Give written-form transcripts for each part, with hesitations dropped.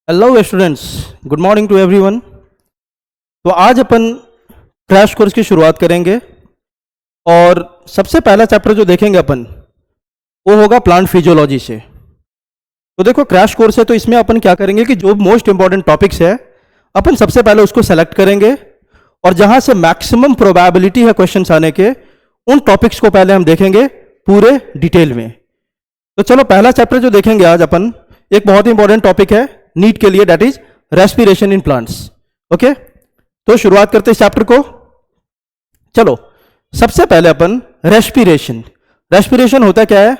Hello students, good morning to everyone. तो आज अपन crash course की शुरुआत करेंगे और सबसे पहला चैप्टर जो देखेंगे अपन वो होगा प्लांट फिजियोलॉजी से। तो देखो, क्रैश कोर्स है तो इसमें अपन क्या करेंगे कि जो मोस्ट इंपॉर्टेंट टॉपिक्स है अपन सबसे पहले उसको सेलेक्ट करेंगे और जहां से मैक्सिमम प्रोबेबिलिटी है क्वेश्चंस आने के उन टॉपिक्स को पहले हम देखेंगे पूरे डिटेल में। तो चलो, पहला चैप्टर जो देखेंगे आज अपन, एक बहुत ही इंपॉर्टेंट टॉपिक है नीट के लिए, that is respiration in plants. Okay, तो शुरुआत करते हैं इस चैप्टर को। चलो, सबसे पहले अपन रेस्पिरेशन होता क्या है?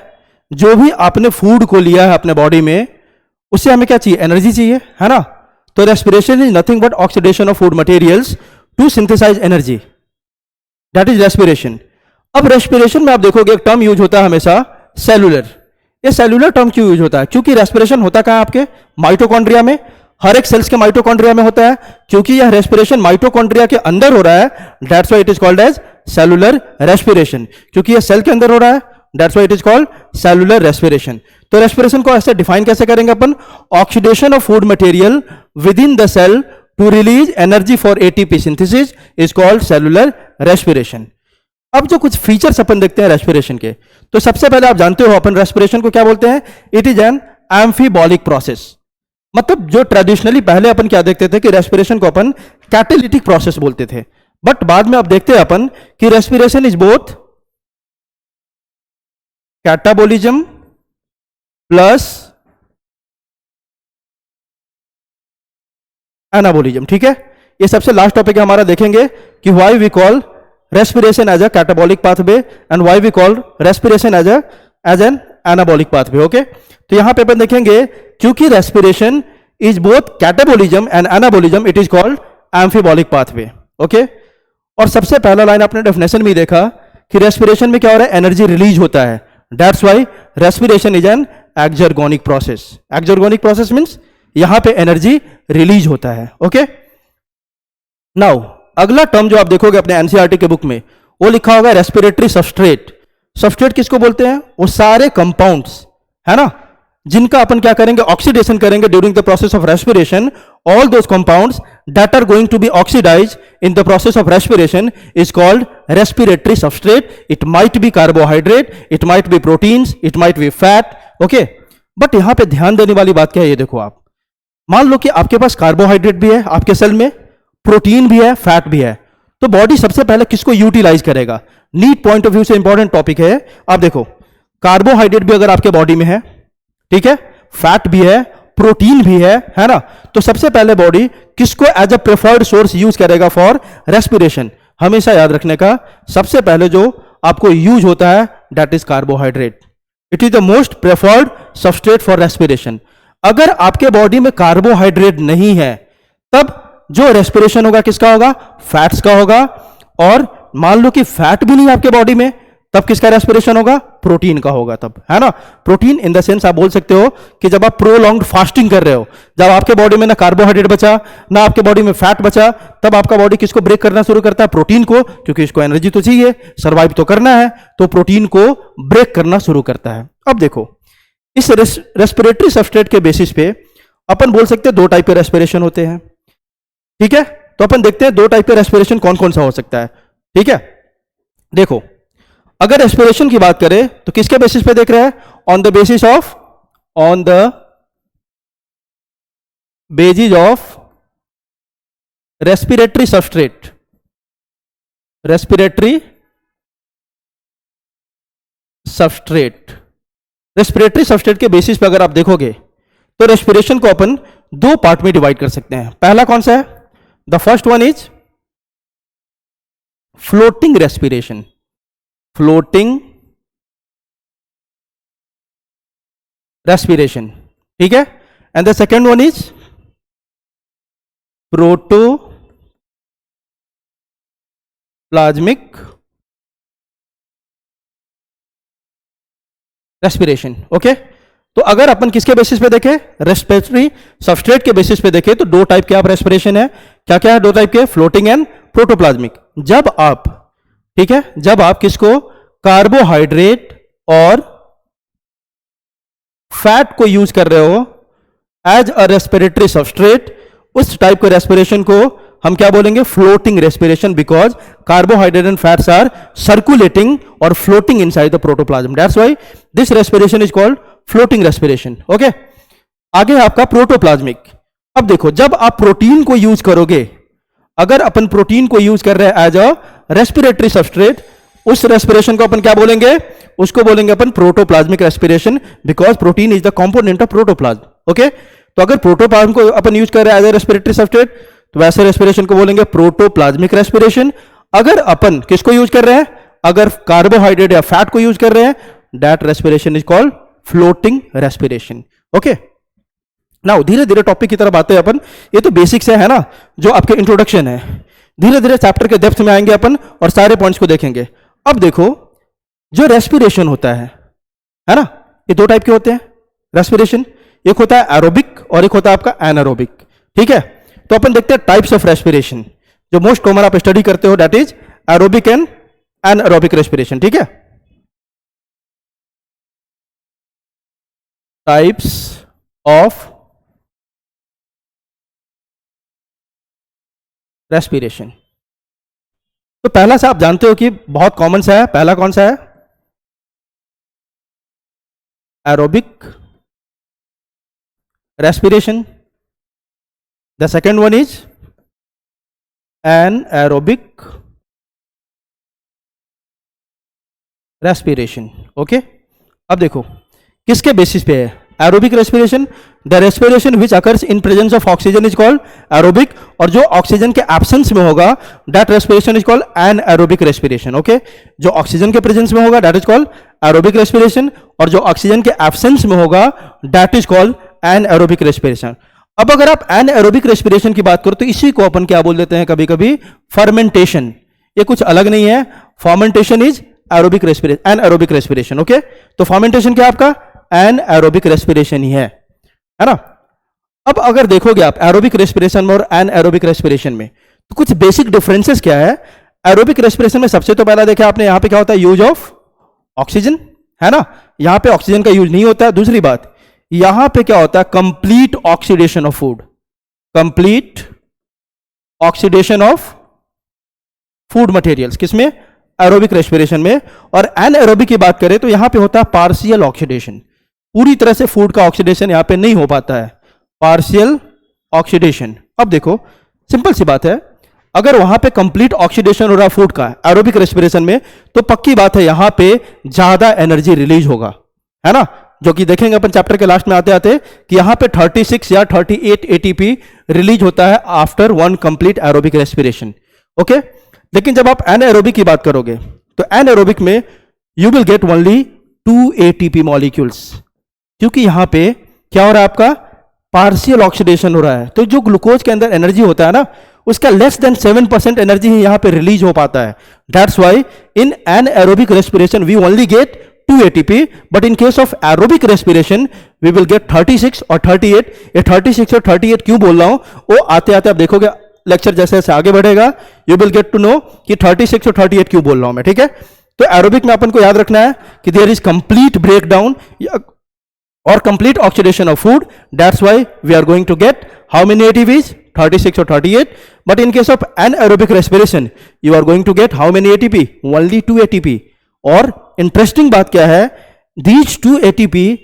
जो भी आपने फूड को लिया है अपने बॉडी में, उससे हमें क्या चाहिए? एनर्जी चाहिए, है ना। तो respiration is nothing but oxidation of food materials to synthesise energy, that is respiration. अब रेस्पिरेशन में आप देखोगे एक टर्म यूज होता है हमेशा, सेलुलर। ये सेलुलर टर्म क्यों यूज होता है? क्योंकि रेस्पिरेशन होता कहाँ है? आपके माइटोकॉन्ड्रिया में। हर एक सेल्स के माइटोकॉन्ड्रिया में होता है। क्योंकि यह रेस्पिरेशन माइटोकॉन्ड्रिया के अंदर हो रहा है, that's why it is called as cellular respiration. क्योंकि यह सेल के अंदर हो रहा है, that's why it is called cellular respiration. तो रेस्पिरेशन को ऐसे डिफाइन कैसे करेंगे अपन? Oxidation of food material within the cell to release energy for ATP synthesis is called cellular respiration. अब जो कुछ फीचर्स अपन देखते हैं रेस्पिरेशन के, तो सबसे पहले आप जानते हो अपन रेस्पिरेशन को क्या बोलते हैं? It is an amphibolic process. मतलब जो ट्रेडिशनली पहले अपन क्या देखते थे कि रेस्पिरेशन को अपन कैटालिटिक प्रोसेस बोलते थे, बट बाद में अब देखते हैं अपन कि respiration is both catabolism plus anabolism. ठीक है, ये सबसे लास्ट टॉपिक है हमारा, देखेंगे कि why we call respiration as a catabolic pathway and why we call respiration as an anabolic pathway. Okay, तो यहां पे अपन देखेंगे क्योंकि respiration is both catabolism and anabolism, it is called amphibolic pathway. Okay, और सबसे पहला लाइन आपने definition में देखा कि रेस्पिरेशन में क्या हो रहा है? एनर्जी रिलीज होता है, that's why respiration is an exergonic process. Exergonic process means यहां पे एनर्जी रिलीज होता है। ओके, नाउ अगला टर्म जो आप देखोगे अपने एनसीईआरटी के बुक में, वो लिखा होगा रेस्पिरेटरी सबस्ट्रेट। सबस्ट्रेट किसको बोलते हैं? वो सारे कंपाउंड्स, है ना, जिनका अपन क्या करेंगे? ऑक्सीडेशन करेंगे during the process of respiration. All those compounds that are going to be oxidise in the process of respiration is called respiratory substrate. It might be carbohydrate, it might be proteins, it might be fat. Okay, but यहां पे ध्यान देने वाली बात क्या है? ये देखो, आप मान लो कि आपके पास कार्बोहाइड्रेट भी है आपके सेल में, प्रोटीन भी है, फैट भी है, तो बॉडी सबसे पहले किसको यूटिलाइज करेगा? नीट पॉइंट ऑफ व्यू से इंपॉर्टेंट टॉपिक है। आप देखो, कार्बोहाइड्रेट भी अगर आपके बॉडी में है, ठीक है, फैट भी है, प्रोटीन भी है ना, तो सबसे पहले बॉडी किसको as a preferred source use करेगा फॉर रेस्पिरेशन? हमेशा याद रखने का, सबसे पहले जो आपको यूज होता है that is carbohydrate. It is the most preferred substrate for respiration. अगर आपके बॉडी में कार्बोहाइड्रेट नहीं है, तब जो रेस्पिरेशन होगा किसका होगा? फैट्स का होगा। और मान लो कि फैट भी नहीं है आपके बॉडी में, तब किसका रेस्पिरेशन होगा? प्रोटीन का होगा तब, है ना। प्रोटीन इन द सेंस आप बोल सकते हो कि जब आप प्रोलॉन्ग्ड फास्टिंग कर रहे हो, जब आपके बॉडी में ना कार्बोहाइड्रेट बचा ना आपके बॉडी में फैट बचा, तब आपका बॉडी किसको ब्रेक करना शुरू करता है? प्रोटीन को, क्योंकि इसको एनर्जी तो चाहिए, सर्वाइव तो करना है, तो प्रोटीन को ब्रेक करना शुरू करता है। अब देखो, इस रेस्पिरेटरी सबस्ट्रेट के बेसिस पे अपन बोल सकते हैं दो टाइप के रेस्पिरेशन होते हैं। ठीक है, तो अपन देखते हैं दो टाइप के रेस्पिरेशन कौन कौन सा हो सकता है। ठीक है, देखो, अगर रेस्पिरेशन की बात करें तो किसके बेसिस पे देख रहे हैं? On the basis of respiratory substrate. Respiratory substrate के बेसिस पे अगर आप देखोगे तो रेस्पिरेशन को अपन दो पार्ट में डिवाइड कर सकते हैं। पहला कौन सा है? The first one is floating respiration. Floating respiration, ठीक है। And the second one is protoplasmic respiration. Okay, तो अगर अपन किसके बेसिस पे देखें? रेस्पिरेटरी सबस्ट्रेट के बेसिस पे देखें तो दो टाइप के आप रेस्पिरेशन है। क्या क्या है दो टाइप के? Floating and protoplasmic. जब आप, ठीक है, जब आप किसको? कार्बोहाइड्रेट और फैट को यूज कर रहे हो एज अ रेस्पिरेटरी सबस्ट्रेट, उस टाइप के रेस्पिरेशन को हम क्या बोलेंगे? Floating respiration, because carbohydrate and fats are circulating और floating inside the protoplasm, that's why this respiration is called floating respiration. Okay, आगे है आपका प्रोटोप्लाज्मिक। अब देखो, जब आप प्रोटीन को यूज करोगे, अगर अपन प्रोटीन को यूज कर रहे हैं एज अ रेस्पिरेटरी सबस्ट्रेट, उस रेस्पिरेशन को अपन क्या बोलेंगे? उसको बोलेंगे अपन protoplasmic respiration, because protein is the component of protoplasm. Okay, तो अगर प्रोटोप्लाज्म को अपन यूज कर रहे हैं एज अ रेस्पिरेटरी सबस्ट्रेट, तो वैसे रेस्पिरेशन को बोलेंगे प्रोटोप्लाज्मिक रेस्पिरेशन। अगर अपन किसको यूज कर रहे हैं? अगर कार्बोहाइड्रेट या फैट को यूज कर रहे हैं, that respiration is called floating respiration. Okay, now धीरे धीरे टॉपिक की तरफ आते हैं अपन। ये तो बेसिक्स है ना, जो आपके इंट्रोडक्शन है। धीरे धीरे चैप्टर के डेप्थ में आएंगे अपन और सारे पॉइंट्स को देखेंगे। अब देखो, जो रेस्पिरेशन होता है ना, ये दो टाइप के होते हैं रेस्पिरेशन। एक होता है एरोबिक और एक होता है आपका एनारोबिक। ठीक है, तो अपन देखते हैं टाइप्स ऑफ रेस्पिरेशन। जो मोस्ट कॉमन आप स्टडी करते हो, that is aerobic and anaerobic respiration. ठीक है, टाइप्स ऑफ रेस्पिरेशन। तो पहला सा आप जानते हो कि बहुत कॉमन सा है। पहला कौन सा है? Aerobic respiration. The second one is anaerobic respiration. Okay, अब देखो किसके बेसिस पे है aerobic respiration? The respiration which occurs in presence of oxygen is called aerobic, और जो ऑक्सीजन के एब्सेंस में होगा that respiration is called anaerobic respiration. Okay, जो ऑक्सीजन के प्रेजेंस में होगा that is called aerobic respiration, और जो ऑक्सीजन के एब्सेंस में होगा that is called anaerobic respiration. अब अगर आप एनाएरोबिक रेस्पिरेशन की बात करो तो इसी को अपन क्या बोल देते हैं कभी कभी? फर्मेंटेशन। ये कुछ अलग नहीं है, fermentation is aerobic respiration, anaerobic respiration. Okay, तो फर्मेंटेशन क्या आपका? एनाएरोबिक रेस्पिरेशन ही है ना। अब अगर देखोगे आप एरोबिक रेस्पिरेशन में और एनाएरोबिक रेस्पिरेशन में, तो कुछ बेसिक डिफरेंसेस क्या है? एरोबिक रेस्पिरेशन में सबसे तो पहला देखा आपने, यहां पे क्या होता है? यूज ऑफ ऑक्सीजन, है ना। यहां पे ऑक्सीजन का यूज नहीं होता है। दूसरी बात, यहां पे क्या होता है? Complete oxidation of food, complete oxidation of food materials. किसमें? एरोबिक रेस्पिरेशन में। और एनाएरोबिक की बात करें तो यहां पे होता है पार्शियल ऑक्सीडेशन। पूरी तरह से फूड का ऑक्सीडेशन यहां पे नहीं हो पाता है, पार्शियल ऑक्सीडेशन। अब देखो सिंपल सी बात है, अगर वहां पे कंप्लीट ऑक्सीडेशन हो रहा फूड का एरोबिक रेस्पिरेशन में, तो पक्की बात है यहां पे ज्यादा एनर्जी रिलीज होगा, है ना। जो कि देखेंगे अपन चैप्टर के लास्ट में आते आते कि यहां पे 36 या 38 एटीपी रिलीज होता है after one complete aerobic respiration. Okay, लेकिन जब आप एनाएरोबिक की बात करोगे तो एनाएरोबिक में you will get only 2 ATP molecules, क्योंकि यहां पे क्या हो रहा है? आपका पार्शियल ऑक्सीडेशन हो रहा है। तो जो ग्लूकोज के अंदर एनर्जी होता है ना, उसका लेस देन 7% एनर्जी ही यहां पे रिलीज हो पाता है। That's why in anaerobic respiration we only get 2 ATP, but in case of aerobic respiration we will get 36 और 38। ये 36 और 38 क्यों बोल रहा हूं, वो आते आते आप देखोगे लेक्चर जैसे जैसे आगे बढ़ेगा, you will get to know कि 36 और 38 क्यों बोल रहा हूं मैं। ठीक है, तो एरोबिक में अपन को याद रखना है कि there is complete breakdown और complete oxidation of food. That's why we are going to get how many ATPs? 36 और 38। But in case of anaerobic respiration you are going to get how many ATP? Only 2 ATP। और interesting बात क्या है? These 2 ATP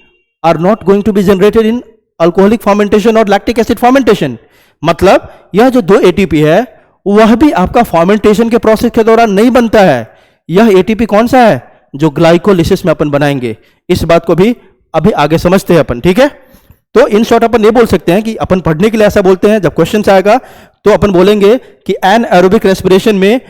are not going to be generated in alcoholic fermentation और lactic acid fermentation. मतलब यह जो 2 ATP है वह भी आपका फर्मेंटेशन के प्रोसेस के दौरान नहीं बनता है। यह ATP कौन सा है? जो ग्लाइकोलिसिस में अपन बनाएंगे। इस बात को भी अभी आगे समझते हैं अपन। ठीक है, तो इन शॉर्ट अपन ये बोल सकते हैं कि अपन पढ़ने के लिए ऐसा बोलते हैं, जब क्वेश्चन आएगा तो अपन बोलेंगे कि एनाएरोबिक रेस्पिरेशन में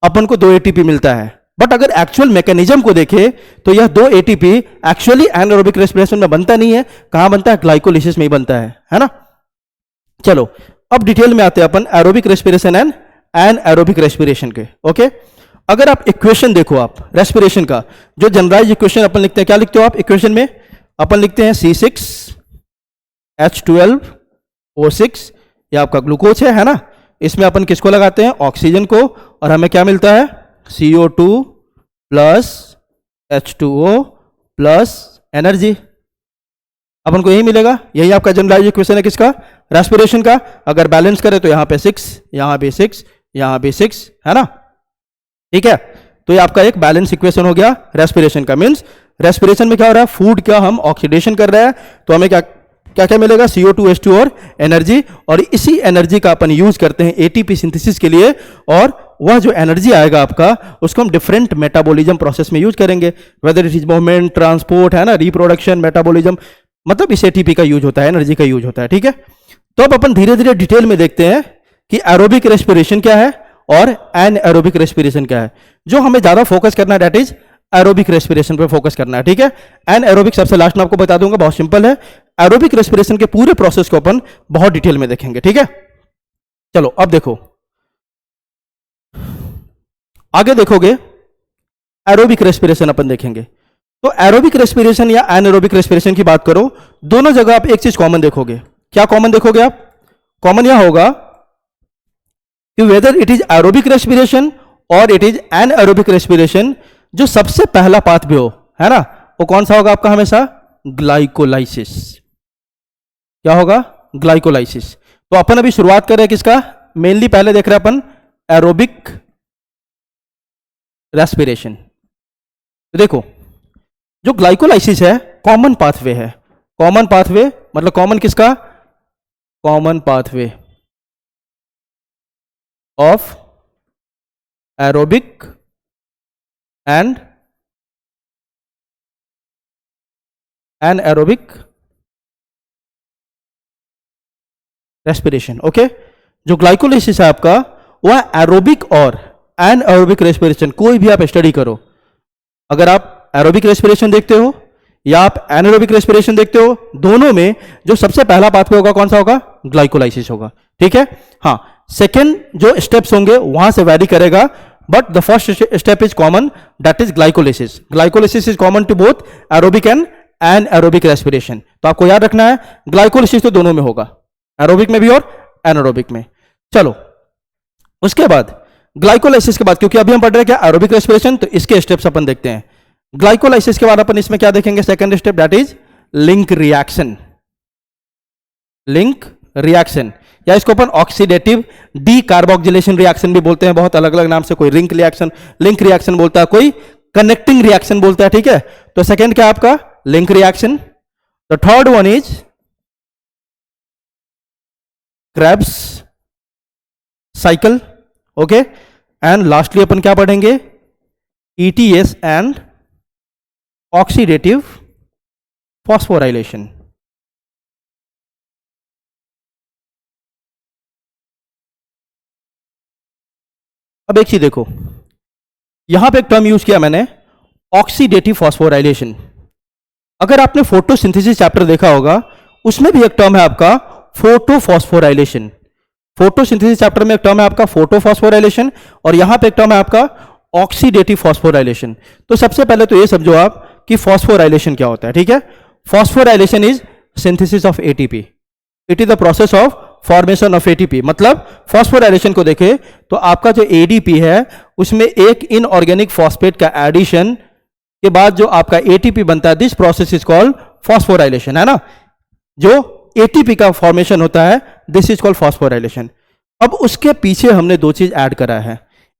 अपन को 2 ATP मिलता है। बट अगर एक्चुअल मैकेनिज्म को देखें तो यह 2 ATP एक्चुअली एनाएरोबिक रेस्पिरेशन में बनता नहीं है। कहां बनता है? ग्लाइकोलिसिस में ही बनता है ना। चलो अब डिटेल में आते हैं अपन एरोबिक रेस्पिरेशन एंड एनाएरोबिक रेस्पिरेशन के। ओके, अगर आप इक्वेशन देखो आप रेस्पिरेशन का, जो जनरलाइज इक्वेशन अपन लिखते हैं, क्या लिखते हो आप इक्वेशन में? अपन लिखते हैं C6H12O6, ये आपका ग्लूकोज है ना। इसमें अपन किसको लगाते हैं? ऑक्सीजन को, और हमें क्या मिलता है? CO2 plus H2O plus energy. अपन को यही मिलेगा, यही आपका जनरलाइज इक्वेशन है किसका, रेस्पिरेशन का। अगर बैलेंस करें तो यहाँ पे 6, यहाँ भी 6, यहाँ भी 6, है ना, ठीक है। तो ये आपका एक बैलेंस इक्वेशन हो गया रेस्पिरेशन का। मीन्स रेस्पिरेशन में क्या हो रहा है, फूड का हम ऑक्सीडेशन कर रहे हैं, तो हमें क्या क्या क्या मिलेगा, CO2 H2 और एनर्जी, और इसी एनर्जी का अपन यूज करते हैं ATP सिंथेसिस के लिए, और वह जो एनर्जी आएगा आपका उसको हम डिफरेंट मेटाबॉलिज्म प्रोसेस में यूज करेंगे, whether it is movement, transport, है ना, रिप्रोडक्शन, मेटाबॉलिज्म, मतलब इस ATP का यूज होता है, एनर्जी का यूज होता है, ठीक है। तो अब अपन धीरे धीरे डिटेल में देखते हैं कि एरोबिक रेस्पिरेशन क्या है और एनएरोबिक रेस्पिरेशन क्या है। जो हमें ज्यादा फोकस करना है दैट इज एरोबिक रेस्पिरेशन पे फोकस करना है, ठीक है। एनएरोबिक सबसे लास्ट में आपको बता दूंगा, बहुत सिंपल है। एरोबिक रेस्पिरेशन के पूरे प्रोसेस को अपन बहुत डिटेल में देखेंगे, ठीक है। चलो अब देखो, आगे देखोगे एरोबिक रेस्पिरेशन अपन देखेंगे। तो एरोबिक रेस्पिरेशन या एनएरोबिक रेस्पिरेशन की बात करो, दोनों जगह आप एक चीज कॉमन देखोगे। क्या कॉमन देखोगे आप, कॉमन यह होगा कि whether it is aerobic respiration और इट इज एनएरोबिक रेस्पिरेशन, जो सबसे पहला पाथवे हो, है ना, वो कौन सा होगा आपका, हमेशा ग्लाइकोलाइसिस। क्या होगा, ग्लाइकोलाइसिस। तो अपन अभी शुरुआत कर रहे हैं किसका, मेनली पहले देख रहे हैं अपन एरोबिक रेस्पिरेशन। तो देखो जो ग्लाइकोलाइसिस है कॉमन पाथवे है, कॉमन पाथवे मतलब कॉमन किसका, common pathway of aerobic and anaerobic respiration. Okay, जो ग्लाइकोलाइसिस है आपका वह एरोबिक और एनएरोबिक रेस्पिरेशन, कोई भी आप स्टडी करो, अगर आप एरोबिक रेस्पिरेशन देखते हो या आप एनारोबिक रेस्पिरेशन देखते हो, दोनों में जो सबसे पहला पाथवे होगा कौन सा होगा, ग्लाइकोलाइसिस होगा, ठीक है। हाँ, सेकेंड जो स्टेप्स होंगे वहां से वैरी करेगा, but the first step is common, that is glycolysis. Glycolysis is common to both aerobic and anaerobic respiration. तो आपको याद रखना है ग्लाइकोलाइसिस तो दोनों में होगा, एरोबिक में भी और एनारोबिक में। चलो उसके बाद ग्लाइकोलाइसिस के बाद, क्योंकि अभी हम पढ़ रहे हैं क्या, एरोबिक रेस्पिरेशन, तो इसके स्टेप्स अपन देखते हैं। ग्लाइकोलाइसिस के बाद अपन इसमें क्या देखेंगे, second step that is link reaction. Link reaction या इसको अपन ऑक्सीडेटिव डीकार्बोक्सिलेशन रिएक्शन भी बोलते हैं, बहुत अलग अलग नाम से, कोई रिंक रिएक्शन, लिंक रिएक्शन बोलता है, कोई कनेक्टिंग रिएक्शन बोलता है, ठीक है। तो सेकंड क्या आपका, link reaction. The third one is Krebs cycle, okay. And lastly अपन क्या पढ़ेंगे, ETS एंड ऑक्सीडेटिव फॉस्फोराइलेशन। अब एक चीज देखो, यहां पे एक टर्म यूज किया मैंने, ऑक्सीडेटिव फॉस्फोराइलेशन। अगर आपने फोटोसिंथेसिस चैप्टर देखा होगा, उसमें भी एक टर्म है आपका फोटोफॉस्फोराइलेशन। फोटोसिंथेसिस चैप्टर में एक टर्म है आपका फोटोफॉस्फोराइलेशन, और यहां पे एक टर्म है आपका ऑक्सीडेटिव फॉस्फोराइलेशन। तो सबसे पहले तो ये समझो आप कि फॉस्फोराइलेशन क्या होता है, ठीक है। Phosphorylation is synthesis of ATP, it is the process of formation of ATP। मतलब फॉस्फोराइलेशन को देखें तो आपका जो ADP है उसमें एक इनऑर्गेनिक फॉस्फेट का एडिशन के बाद जो आपका ATP बनता है, this process is called phosphorylation, है ना। जो ATP का फॉर्मेशन होता है दिस इज कॉल्ड फॉस्फोराइलेशन। अब उसके पीछे हमने दो चीज ऐड करा है,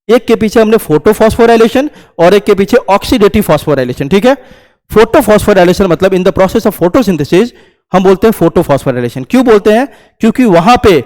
एक के पीछे हमने फोटोफॉस्फोराइलेशन और एक के पीछे ऑक्सीडेटिव फॉस्फोराइलेशन, ठीक है। फोटोफॉस्फोराइलेशन मतलब इन द प्रोसेस ऑफ फोटोसिंथेसिस हम बोलते हैं फोटोफॉस्फोराइलेशन। क्यों बोलते हैं, क्योंकि वहां पे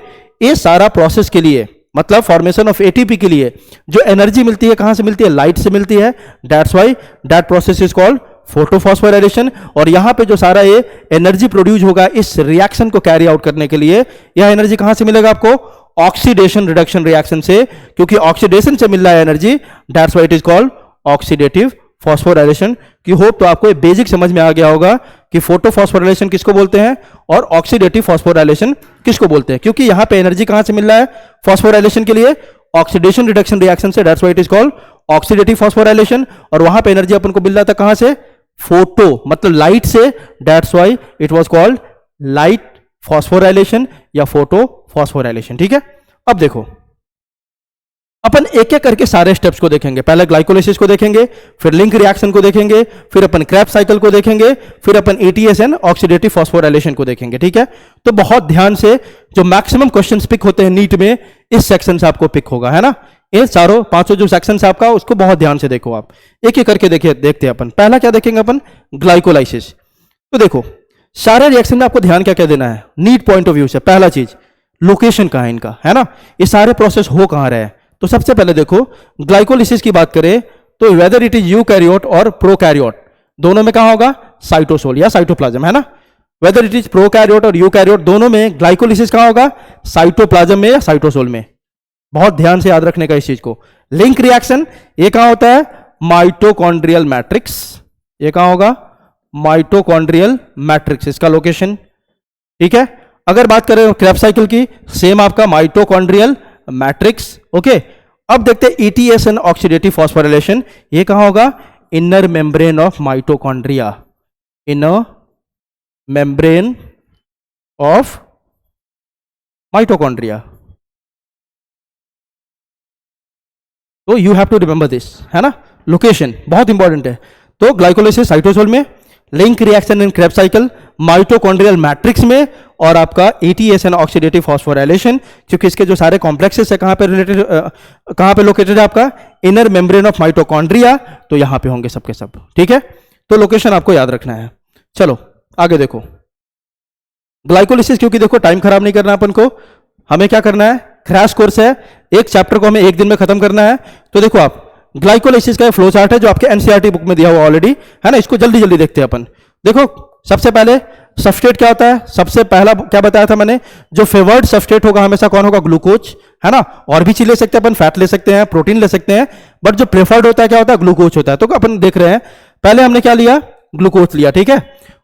ये सारा प्रोसेस के लिए, मतलब फॉर्मेशन ऑफ ATP के लिए जो एनर्जी मिलती है कहां से मिलती है, लाइट से मिलती है, that's why that process is called photophosphorylation. और यहां पे जो सारा ये एनर्जी प्रोड्यूस होगा इस रिएक्शन को कैरी आउट करने के लिए, यह एनर्जी कहां से मिलेगा आपको, ऑक्सीडेशन रिडक्शन रिएक्शन से, क्योंकि ऑक्सीडेशन से मिल रहा है energy, that's why it is called oxidative phosphorylation. की होप तो आपको बेसिक समझ में आ गया होगा कि फोटोफॉस्फोराइलेशन किसको बोलते हैं और ऑक्सीडेटिव फॉस्फोराइलेशन किसको बोलते हैं, क्योंकि यहां पे एनर्जी कहां से मिल रहा है फॉस्फोराइलेशन के लिए, ऑक्सीडेशन रिडक्शन रिएक्शन से, that's why it is called oxidative phosphorylation. और वहां पे एनर्जी अपन को मिल रहा था कहां से, फोटो मतलब लाइट से, that's why it was called light phosphorylation या फोटो फॉस्फोराइलेशन, ठीक है। अब देखो, अपन एक एक करके सारे स्टेप्स को देखेंगे। पहले ग्लाइकोलाइसिस को देखेंगे, फिर लिंक रिएक्शन को देखेंगे, फिर अपन क्रेब्स साइकिल को देखेंगे, फिर अपन एटीएस एंड ऑक्सीडेटिव फॉस्फोराइलेशन को देखेंगे। ठीक है, तो बहुत ध्यान से, जो मैक्सिमम क्वेश्चंस पिक होते हैं नीट में इस सेक्शन से आपको पिक होगा, है ना। ये चारों पांचों जो सेक्शन है आपका, उसको बहुत ध्यान से देखो आप, एक एक करके देखिए। देखते हैं अपन, पहला क्या देखेंगे अपन, ग्लाइकोलाइसिस। तो देखो सारे रिएक्शन में आपको ध्यान क्या क्या देना है नीट पॉइंट ऑफ व्यू से। पहला चीज, लोकेशन कहां है इनका, है ना, ये सारे प्रोसेस हो कहां रहे हैं। तो सबसे पहले देखो ग्लाइकोलाइसिस की बात करें तो वेदर इट इज यूकैरियोट और प्रोकैरियोट, दोनों में कहां होगा, साइटोसोल या साइटोप्लाज्म, है ना। वेदर इट इज प्रोकैरियोट और यूकैरियोट, दोनों में ग्लाइकोलाइसिस कहां होगा, साइटोप्लाज्म में या साइटोसोल में। बहुत ध्यान से याद रखने का इस चीज को। लिंक रिएक्शन ये कहां होता है, माइटोकॉन्ड्रियल मैट्रिक्स, ये कहां होगा, माइटोकॉन्ड्रियल मैट्रिक्स, इसका लोकेशन। ठीक है, अगर बात करें क्रेब्स साइकिल की, सेम आपका माइटोकॉन्ड्रियल मैट्रिक्स। ओके, अब देखते हैं ईटीएस एंड ऑक्सीडेटिव फॉस्फोराइलेशन, ये कहां होगा, inner membrane of mitochondria, inner membrane of mitochondria. तो you have to remember this, है ना, लोकेशन बहुत इंपॉर्टेंट है। तो ग्लाइकोलाइसिस साइटोसोल में, link reaction in Krebs cycle mitochondrial matrix में, और आपका एटीएस एंड ऑक्सीडेटिव फॉस्फोराइलेशन, क्योंकि इसके जो सारे कॉम्प्लेक्सेस है कहां पे रिलेटेड, कहां पे लोकेटेड है आपका, इनर मेम्ब्रेन ऑफ माइटोकॉन्ड्रिया, तो यहां पे होंगे सबके सब। ठीक है, तो लोकेशन आपको याद रखना है। चलो आगे देखो ग्लाइकोलाइसिस, क्योंकि देखो टाइम खराब नहीं करना अपन को, हमें क्या करना है, क्रैश कोर्स है, एक चैप्टर को हमें एक दिन में खत्म करना है। तो देखो आप ग्लाइकोलाइसिस का फ्लो चार्ट है जो आपके एनसीईआरटी बुक में दिया हुआ ऑलरेडी, है ना, इसको जल्दी जल्दी देखते हैं अपन। देखो सबसे पहले सबस्ट्रेट क्या होता है, सबसे पहला क्या बताया था मैंने, जो फेवर्ड सबस्ट्रेट होगा हमेशा कौन होगा, ग्लूकोज, है ना। और भी चीज ले सकते हैं अपन, फैट ले सकते हैं, प्रोटीन ले सकते हैं, बट जो प्रेफर्ड होता है क्या होता है, ग्लूकोज होता है। तो अपन देख रहे हैं, पहले हमने क्या लिया, ग्लूकोज लिया, ठीक है,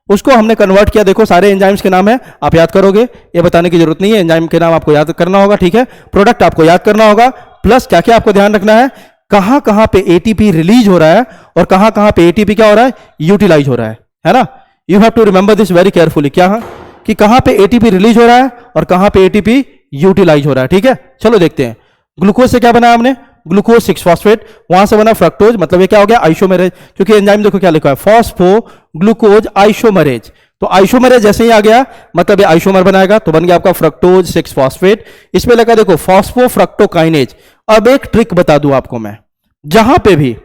उसको हमने कन्वर्ट किया। देखो सारे एंजाइम्स के नाम है, आप याद करोगे, ये बताने की जरूरत नहीं है, एंजाइम के नाम आपको याद करना होगा। ठीक है, प्रोडक्ट आपको याद करना होगा, प्लस क्या क्या आपको ध्यान रखना है, कहां कहां पे एटीपी रिलीज हो रहा है और कहां कहां पे एटीपी क्या हो रहा है, यूटिलाइज हो रहा है ना। You have to remember this very carefully, क्या है कि कहां पे एटीपी रिलीज हो रहा है और कहां पे एटीपी यूटिलाइज हो रहा है। ठीक है, चलो देखते हैं। ग्लूकोज से क्या बनाया हमने, ग्लूकोज 6 फॉस्फेट, वहां से बना फ्रक्टोज, मतलब ये क्या हो गया, आइसोमेरेज, क्योंकि एंजाइम देखो क्या लिखा है, फॉस्फो ग्लूकोज आइसोमरेज। तो आइसोमरेज जैसे ही आ गया मतलब ये आइसोमर बनाएगा, तो बन गया आपका फ्रक्टोज 6 फॉस्फेट। इसमें लगा देखो फॉस्फो फ्रक्टोकाइनेज। अब एक ट्रिक बता दूं आपको मैं, जहां पे भी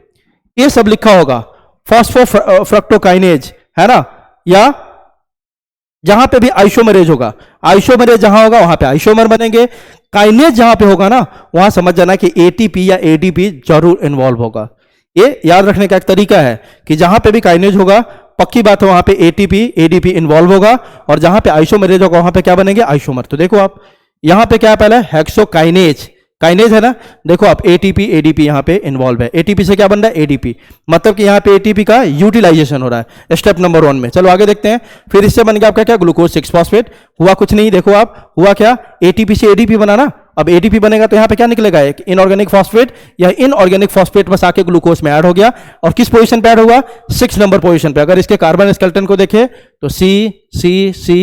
ये सब लिखा होगा फॉस्फो फ्रक्टोकाइनेज, है ना, या जहां पे भी आइसोमरेज होगा, आइसोमरेज जहां होगा वहां पे आइसोमर बनेंगे, काइनेज जहां पे होगा ना वहां समझ जाना कि एटीपी या एडीपी जरूर इन्वॉल्व होगा। ये याद रखने का एक तरीका है कि जहां पे भी काइनेज होगा पक्की बात है वहां पे एटीपी एडीपी इन्वॉल्व होगा, और जहां पे आइसोमरेज होगा वहां पे क्या बनेंगे, आइसोमर। तो देखो आप यहां पे क्या है, पहले हेक्सोकाइनेज, काइनेज है ना, देखो आप एटीपी एडीपी यहां पे इन्वॉल्व है, एटीपी से क्या बन रहा है, एडीपी, मतलब कि यहां पे एटीपी का यूटिलाइजेशन हो रहा है स्टेप नंबर 1 में। चलो आगे देखते हैं, फिर इससे बन गया आपका क्या, ग्लूकोज 6 फॉस्फेट। हुआ कुछ नहीं, देखो आप हुआ क्या, एटीपी से एडीपी बना ना, अब एडीपी बनेगा तो यहां पे क्या निकलेगा, एक इनऑर्गेनिक फॉस्फेट, या इनऑर्गेनिक फॉस्फेट बस आके ग्लूकोज में ऐड हो गया, और किस पोजीशन पे ऐड होगा, 6 नंबर पोजीशन पे। अगर इसके कार्बन स्केलेटन को देखें तो सी सी सी,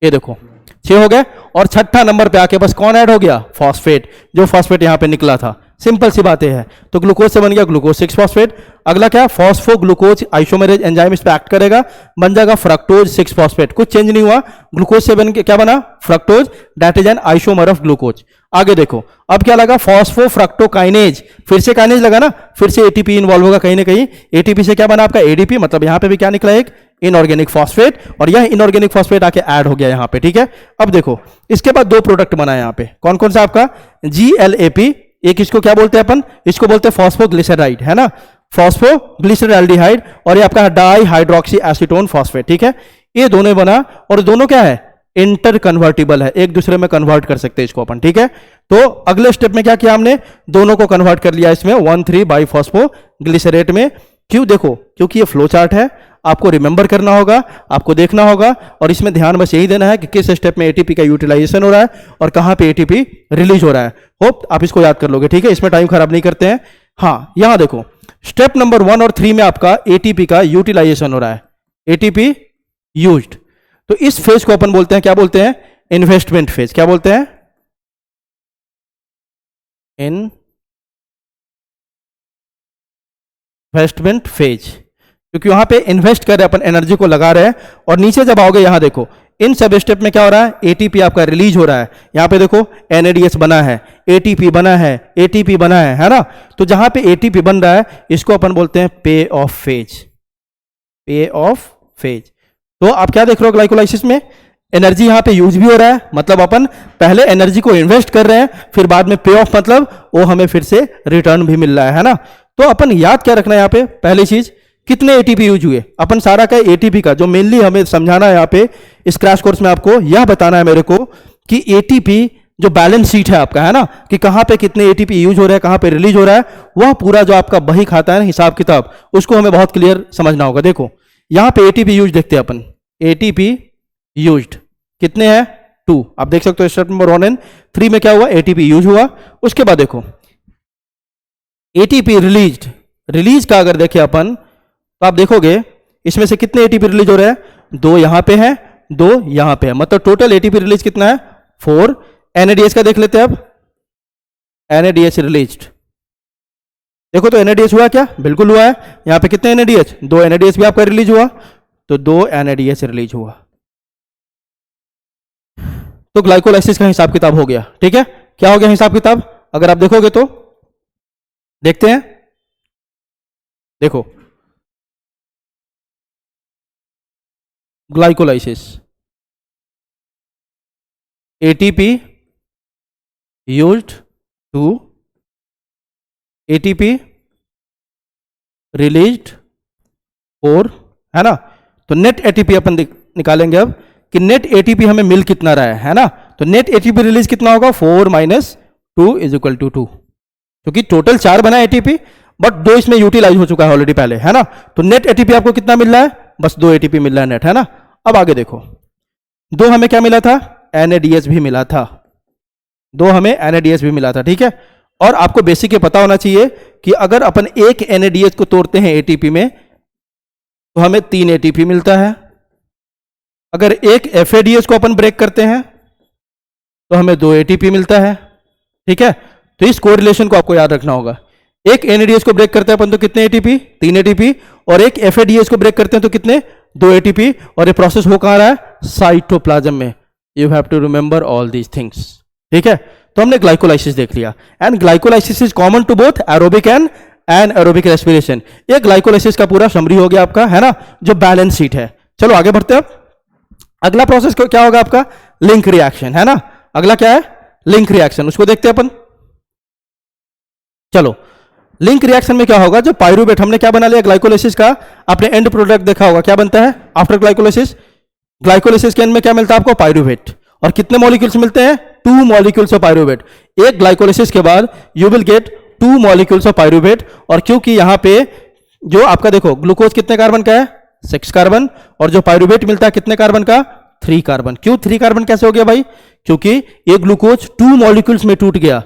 ये देखो 6 हो गए, और छठा नंबर पे आके बस कौन ऐड हो गया, फॉस्फेट, जो फॉस्फेट यहां पे निकला था। सिंपल सी बातें है, तो ग्लूकोज से बन गया ग्लूकोज 6 फॉस्फेट। अगला क्या, फॉस्फो ग्लूकोज आइसोमेरेज एंजाइम इस पे एक्ट करेगा, बन जाएगा फ्रक्टोज 6 फॉस्फेट। कुछ चेंज नहीं हुआ, ग्लूकोज से बन के क्या बना, fructose, that is an isomer of glucose. आगे देखो अब क्या लगा, फॉस्फो फ्रक्टोकाइनेज, फिर से काइनेज लगा ना, फिर से एटीपी इन्वॉल्व होगा कहीं ना कहीं, एटीपी से क्या बना आपका एडीपी, मतलब यहां पे भी क्या निकला, एक इनऑर्गेनिक फॉस्फेट, और यह इनऑर्गेनिक फॉस्फेट आके ऐड हो गया यहां पे। ठीक है, अब देखो इसके बाद 2 प्रोडक्ट बना है यहां पे, कौन कौन सा आपका, GLAP, एक इसको क्या बोलते हैं अपन, इसको बोलते हैं फॉस्फोग्लिसराइड, है ना, फॉस्फोग्लिसरैल्डिहाइड, और ये आपका डाई हाइड्रोक्सी एसीटोन फॉस्फेट। ठीक है, ये दोनों बना, और दोनों क्या है, इंटर कन्वर्टिबल है, एक दूसरे में कन्वर्ट कर सकते हैं इसको अपन। ठीक है, तो अगले स्टेप में क्या किया हमने, दोनों को कन्वर्ट कर लिया इसमें 1,3 बाइफॉस्फोग्लिसरेट में। क्यों, देखो क्योंकि ये फ्लो चार्ट है, आपको रिमेंबर करना होगा, आपको देखना होगा, और इसमें ध्यान बस यही देना है कि किस स्टेप में एटीपी का यूटिलाइजेशन हो रहा है और कहां पे एटीपी रिलीज हो रहा है। होप आप इसको याद कर लोगे। ठीक है, इसमें टाइम खराब नहीं करते हैं। हाँ, यहां देखो स्टेप नंबर 1 और 3 में आपका एटीपी का यूटिलाइजेशन हो रहा है, एटीपी यूज्ड। तो इस फेज को अपन बोलते हैं, क्या बोलते हैं, इन्वेस्टमेंट फेज। क्या बोलते हैं, इन्वेस्टमेंट फेज, क्योंकि वहां पे इन्वेस्ट कर रहे हैं अपन, एनर्जी को लगा रहे हैं। और नीचे जब आओगे यहां देखो, इन सब स्टेप में क्या हो रहा है, एटीपी आपका रिलीज हो रहा है। यहां पे देखो एनएडीएच बना है, एटीपी बना है, एटीपी बना है ना। तो जहां पे एटीपी बन रहा है इसको अपन बोलते हैं पे ऑफ फेज, पे ऑफ फेज। तो आप क्या देख रहे हो ग्लाइकोलाइसिस में, एनर्जी यहां पे यूज भी हो रहा है, मतलब अपन पहले एनर्जी को इन्वेस्ट कर रहे हैं, फिर बाद में पे ऑफ मतलब वो हमें फिर से रिटर्न भी मिल रहा है ना। तो अपन याद क्या रखना है यहाँ पे, पहली चीज कितने एटीपी यूज हुए, अपन सारा का एटीपी का जो मेनली हमें समझाना है यहाँ पे इस क्रैश कोर्स में, आपको यह बताना है मेरे को कि एटीपी जो बैलेंस शीट है आपका, है ना, कि कहां पे कितने एटीपी यूज हो रहा है, कहां पे रिलीज हो रहा है, वह पूरा जो आपका बही खाता है ना, हिसाब किताब, उसको हमें बहुत क्लियर समझना होगा। देखो यहां पे एटीपी यूज देखते हैं अपन, एटीपी यूज्ड कितने हैं, 2। आप देख सकते हो स्टेप नंबर 1 एंड 3 में क्या हुआ, एटीपी यूज हुआ। उसके बाद देखो एटीपी रिलीज्ड, रिलीज का अगर देखें अपन तो आप देखोगे इसमें से कितने एटीपी रिलीज हो रहे हैं, 2 यहां पे है, 2 यहां पे है, मतलब टोटल एटीपी रिलीज कितना है, 4। एनएडीएच का देख लेते हैं अब, एनएडीएच रिलीज्ड, देखो तो एनएडीएच हुआ क्या, बिल्कुल हुआ है। यहां पे कितने एनएडीएच, 2 एनएडीएच भी आपका रिलीज हुआ, तो 2 एनएडीएच रिलीज हुआ। तो ग्लाइकोलाइसिस का हिसाब किताब हो गया। ठीक है, क्या हो गया हिसाब किताब, अगर आप देखोगे तो देखते हैं, देखो glycolysis, ATP used 2, ATP released 4, है ना। तो नेट एटीपी अपन निकालेंगे अब कि नेट एटीपी हमें मिल कितना रहा है ना। तो नेट एटीपी रिलीज कितना होगा, 4 - 2 = 2, क्योंकि टोटल 4 बना एटीपी, बट 2 इसमें यूटिलाइज हो चुका है ऑलरेडी पहले, है ना। तो नेट एटीपी आपको कितना मिल रहा है, बस 2 एटीपी मिल रहा है नेट, है ना। अब आगे देखो, 2 हमें क्या मिला था, एनएडीएच भी मिला था, 2 हमें एनएडीएच भी मिला था। ठीक है, और आपको बेसिक ये पता होना चाहिए कि अगर अपन एक एनएडीएच को तोड़ते हैं एटीपी में तो हमें 3 एटीपी मिलता है, अगर एक एफएडीएच को अपन ब्रेक करते हैं तो हमें 2 एटीपी मिलता है। ठीक है, तो इस कोरिलेशन को आपको याद रखना होगा, एक एनएडीएच को ब्रेक करते हैं अपन तो कितने एटीपी, 3 एटीपी, और एक एफएडीएच को ब्रेक करते हैं तो कितने, 2 एटीपी। और ये प्रोसेस हो कहां रहा है, साइटोप्लाज्म में। You have to remember all these things. ठीक है, तो हमने ग्लाइकोलाइसिस देख लिया, and glycolysis is common to both aerobic and aerobic respiration. ये ग्लाइकोलाइसिस का पूरा समरी हो गया आपका, है ना, जो बैलेंस शीट है। चलो आगे बढ़ते हैं। अगला प्रोसेस क्या होगा आपका, लिंक रिएक्शन, है ना। अगला क्या है, लिंक रिएक्शन, उसको देखते हैं अपन। चलो लिंक रिएक्शन में क्या होगा, जो पाइरूवेट हमने क्या बना लिया ग्लाइकोलाइसिस का, आपने एंड प्रोडक्ट देखा होगा, क्या बनता है आफ्टर ग्लाइकोलाइसिस, ग्लाइकोलाइसिस के एंड में क्या मिलता है आपको, पाइरूवेट। और कितने मॉलिक्यूल्स मिलते हैं, 2 मॉलिक्यूल्स ऑफ पाइरूवेट। एक ग्लाइकोलाइसिस के बाद you will get 2 molecules of pyruvate. और क्योंकि यहां पे जो आपका देखो ग्लूकोज कितने कार्बन का है, 6 कार्बन, और जो पाइरूवेट मिलता है कितने कार्बन का, 3 कार्बन। क्यों 3 कार्बन कैसे हो गया भाई, क्योंकि ये ग्लूकोज 2 मॉलिक्यूल्स में टूट गया।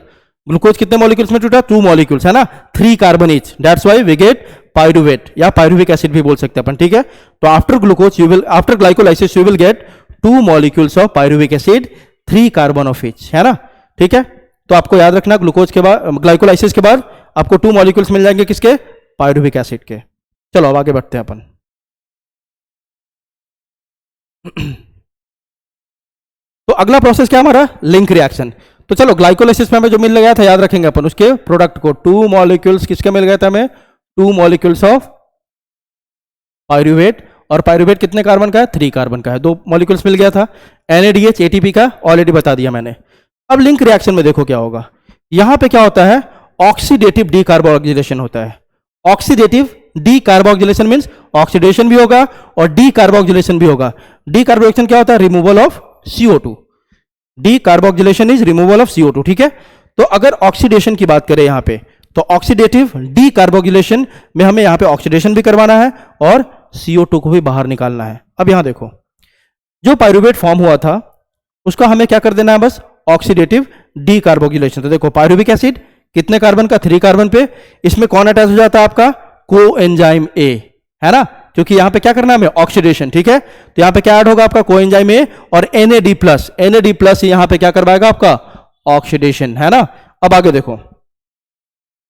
ग्लूकोज कितने मॉलिक्यूल्स में टूटा, 2 मॉलिक्यूल्स, है ना, 3 carbon each, that's why we get pyruvate, या पाइरूविक एसिड भी बोल सकते हैं अपन। ठीक है, तो after glucose you will, after glycolysis you will get 2 molecules of pyruvic acid, 3 carbon of each, है ना। ठीक है, तो आपको याद रखना ग्लूकोज के बाद, ग्लाइकोलाइसिस के बाद आपको 2 मॉलिक्यूल्स मिल जाएंगे किसके, पाइरूविक एसिड के। चलो अब आगे बढ़ते हैं अपन। तो अगला प्रोसेस क्या हमारा, लिंक रिएक्शन। तो चलो ग्लाइकोलाइसिस में हमें जो मिल गया था याद रखेंगे अपन, उसके प्रोडक्ट को 2 मॉलिक्यूल्स किसके मिल गया था हमें, 2 मॉलिक्यूल्स ऑफ पाइरूवेट। और पाइरूवेट कितने कार्बन का है, 3 कार्बन का है, 2 मॉलिक्यूल्स मिल गया था। एनएडीएच एटीपी का ऑलरेडी बता दिया मैंने। अब लिंक रिएक्शन में देखो क्या होगा, यहां पे क्या होता है, ऑक्सीडेटिव डीकार्बोक्सिलेशन होता है। ऑक्सीडेटिव डीकार्बोक्सिलेशन मींस ऑक्सीडेशन भी होगा और डीकार्बोक्सिलेशन भी होगा। डीकार्बोक्सिलेशन क्या होता है, removal of CO2। Decarboxylation is removal of CO2। ठीक है, तो अगर ऑक्सीडेशन की बात करें यहां पे, तो ऑक्सीडेटिव डीकार्बोक्सिलेशन में हमें यहां पे ऑक्सीडेशन भी करवाना है और CO2 को भी बाहर निकालना है। अब यहां देखो, जो पाइरूवेट फॉर्म हुआ था उसका हमें क्या कर देना है, बस ऑक्सीडेटिव डीकार्बोक्सिलेशन। तो देखो पाइरूविक एसिड कितने कार्बन का, 3 कार्बन पे, इसमें कौन अटैच हो जाता है आपका, कोएंजाइम A, है ना, क्योंकि यहां पे क्या करना है हमें, ऑक्सीडेशन। ठीक है, तो यहां पे क्या ऐड होगा आपका, कोएंजाइम A और NAD+। NAD+ यहां पे क्या करवाएगा आपका, ऑक्सीडेशन, है ना। अब आगे देखो,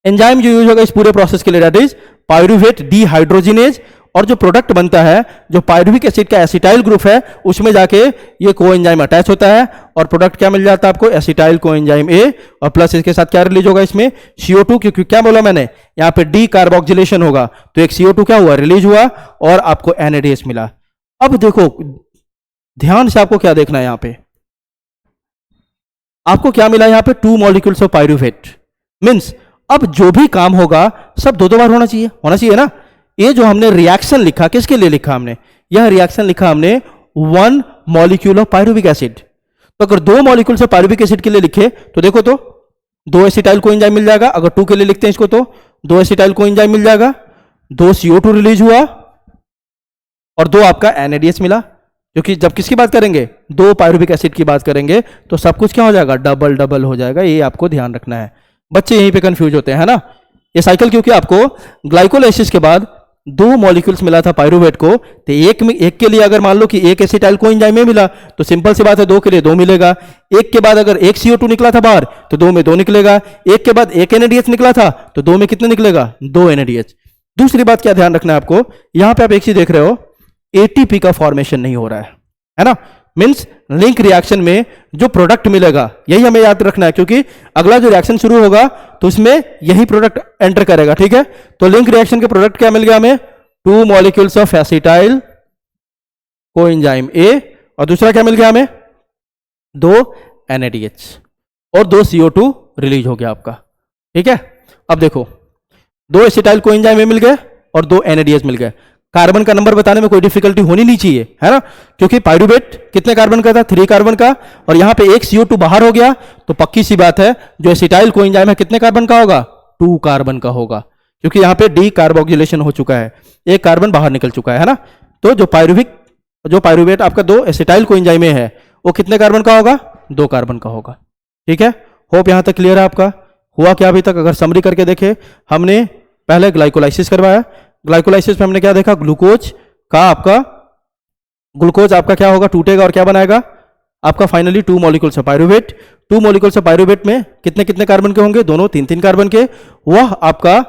एंजाइम जो यूज होगा इस पूरे प्रोसेस के लिए, दैट इज पायरुवेट डीहाइड्रोजिनेज, और जो प्रोडक्ट बनता है, जो पायरुविक एसिड का एसिटाइल ग्रुप है, उसमें जाके ये कोएंजाइम अटैच होता है और प्रोडक्ट क्या मिल जाता है आपको, एसिटाइल कोएंजाइम ए, और प्लस इसके साथ क्या रिलीज होगा इसमें, CO2, क्योंकि क्या बोला मैंने, यहाँ पे डी कार्बोक्सिलेशन होगा तो एक CO2 क्या हुआ, रिलीज हुआ और आपको NADH मिला। अब देखो ध्यान से, आपको क्या देखना है यहाँ पे, आपको क्या मिला यहाँ पे, 2 मॉलिक्यूल्स ऑफ पायरुवेट। मीन्स अब जो भी काम होगा सब दो बार होना चाहिए ना। ये जो हमने रिएक्शन लिखा, किसके लिए लिखा हमने, यह रिएक्शन लिखा हमने 1 मॉलिक्यूल ऑफ पायरुविक एसिड। तो अगर 2 मॉलिक्यूल से पायरुविक एसिड के लिए लिखे तो देखो तो 2 एसिटाइल कोएंजाइम मिल जाएगा। अगर 2 के लिए लिखते हैं इसको तो 2 एसिटाइल कोएंजाइम मिल जाएगा, 2 CO2 रिलीज हुआ और 2 आपका NADH मिला। क्योंकि जब किसकी बात करेंगे, 2 पायरुविक एसिड की बात करेंगे तो सब कुछ क्या हो जाएगा, डबल डबल हो जाएगा। ये आपको ध्यान रखना है, बच्चे यहीं पे कंफ्यूज होते हैं, है ना। ये साइकिल क्योंकि आपको ग्लाइकोलाइसिस के बाद 2 मॉलिक्यूल्स मिला था पायरुवेट को, तो एक के लिए अगर मान लो कि एक एसिटाइल कोएंजाइम में मिला तो सिंपल सी बात है 2 के लिए 2 मिलेगा। एक के बाद अगर एक CO2 निकला था बाहर तो 2 में 2 निकलेगा। एक के बाद एक NADH निकला था तो 2 में कितने निकलेगा, 2 NADH। दूसरी बात क्या ध्यान रखना है आपको, यहां पे आप एक चीज देख रहे हो, ATP का फॉर्मेशन नहीं हो रहा है ना। मीन्स लिंक रिएक्शन में जो प्रोडक्ट मिलेगा, यही हमें याद रखना है, क्योंकि अगला जो रिएक्शन शुरू होगा तो उसमें यही प्रोडक्ट एंटर करेगा, ठीक है। तो लिंक रिएक्शन के प्रोडक्ट क्या मिल गया हमें, 2 molecules of acetyl coenzyme A, और दूसरा क्या मिल गया हमें, 2 NADH और 2 CO2 रिलीज हो गया आपका, ठीक है। अब देखो 2 एसिटाइल कोएंजाइम ए मिल गए और 2 NADH मिल गए। कार्बन का नंबर बताने में कोई डिफिकल्टी होनी नहीं चाहिए, है ना, क्योंकि पायरुवेट कितने कार्बन का था, 3 कार्बन का, और यहां पे एक CO2 बाहर हो गया तो पक्की सी बात है जो एसिटाइल कोएंजाइम है कितने कार्बन का होगा, 2 कार्बन का होगा, क्योंकि यहां पे डी कार्बोक्सिलेशन हो चुका है, एक कार्बन बाहर निकल चुका है ना। तो जो पायरुवेट आपका 2 एसिटाइल कोएंजाइम में है वो कितने कार्बन का होगा, 2 कार्बन का होगा, ठीक है। होप यहां तक क्लियर है आपका। हुआ क्या अभी तक, अगर समरी करके देखे, हमने पहले ग्लाइकोलाइसिस करवाया। ग्लाइकोलाइसिस में हमने क्या देखा, ग्लूकोज आपका क्या होगा, टूटेगा और क्या बनाएगा आपका finally 2 molecules of pyruvate. 2 molecules of pyruvate में कितने कितने कार्बन के होंगे, दोनों 3-3 कार्बन के। वह आपका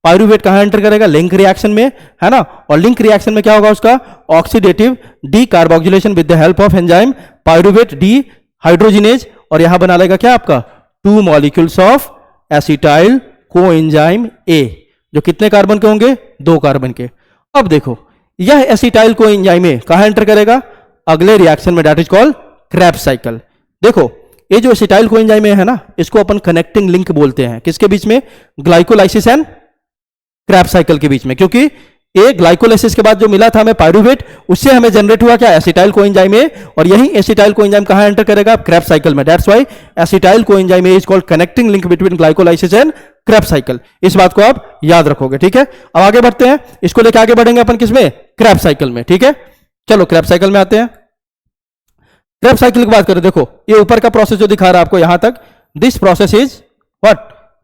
पायरुवेट कहां एंटर करेगा, लिंक रिएक्शन में, है ना। और लिंक रिएक्शन में क्या होगा उसका, oxidative decarboxylation with the help of enzyme pyruvate dehydrogenase, और यहां बना लेगा क्या आपका 2 molecules of acetyl coenzyme A, जो कितने कार्बन के होंगे, 2 कार्बन के। अब देखो यह एसिटाइल कोएंजाइम ए कहां एंटर करेगा, अगले रिएक्शन में, that is called Krebs cycle. देखो ये जो एसिटाइल कोएंजाइम ए है ना, इसको अपन कनेक्टिंग लिंक बोलते हैं, किसके बीच में, ग्लाइकोलाइसिस एंड क्रेब्स साइकिल के बीच में। क्योंकि ये ग्लाइकोलाइसिस के बाद जो मिला था हमें पायरुवेट, उससे हमें जनरेट हुआ क्या, एसिटाइल कोएंजाइम ए, और यही एसिटाइल कोएंजाइम कहां एंटर करेगा, क्रेब्स साइकिल में। That's why acetyl coenzyme A is called connecting link between glycolysis and Krebs cycle. इस बात को आप याद रखोगे, ठीक है। अब आगे बढ़ते हैं, इसको लेकर आगे बढ़ेंगे अपन किसमें, क्रेब्स साइकिल में, ठीक है। चलो क्रेब्स साइकिल में आते हैं। क्रेब्स साइकिल की बात करें, देखो ये ऊपर का प्रोसेस जो दिखा रहा है आपको यहां तक, this process is what,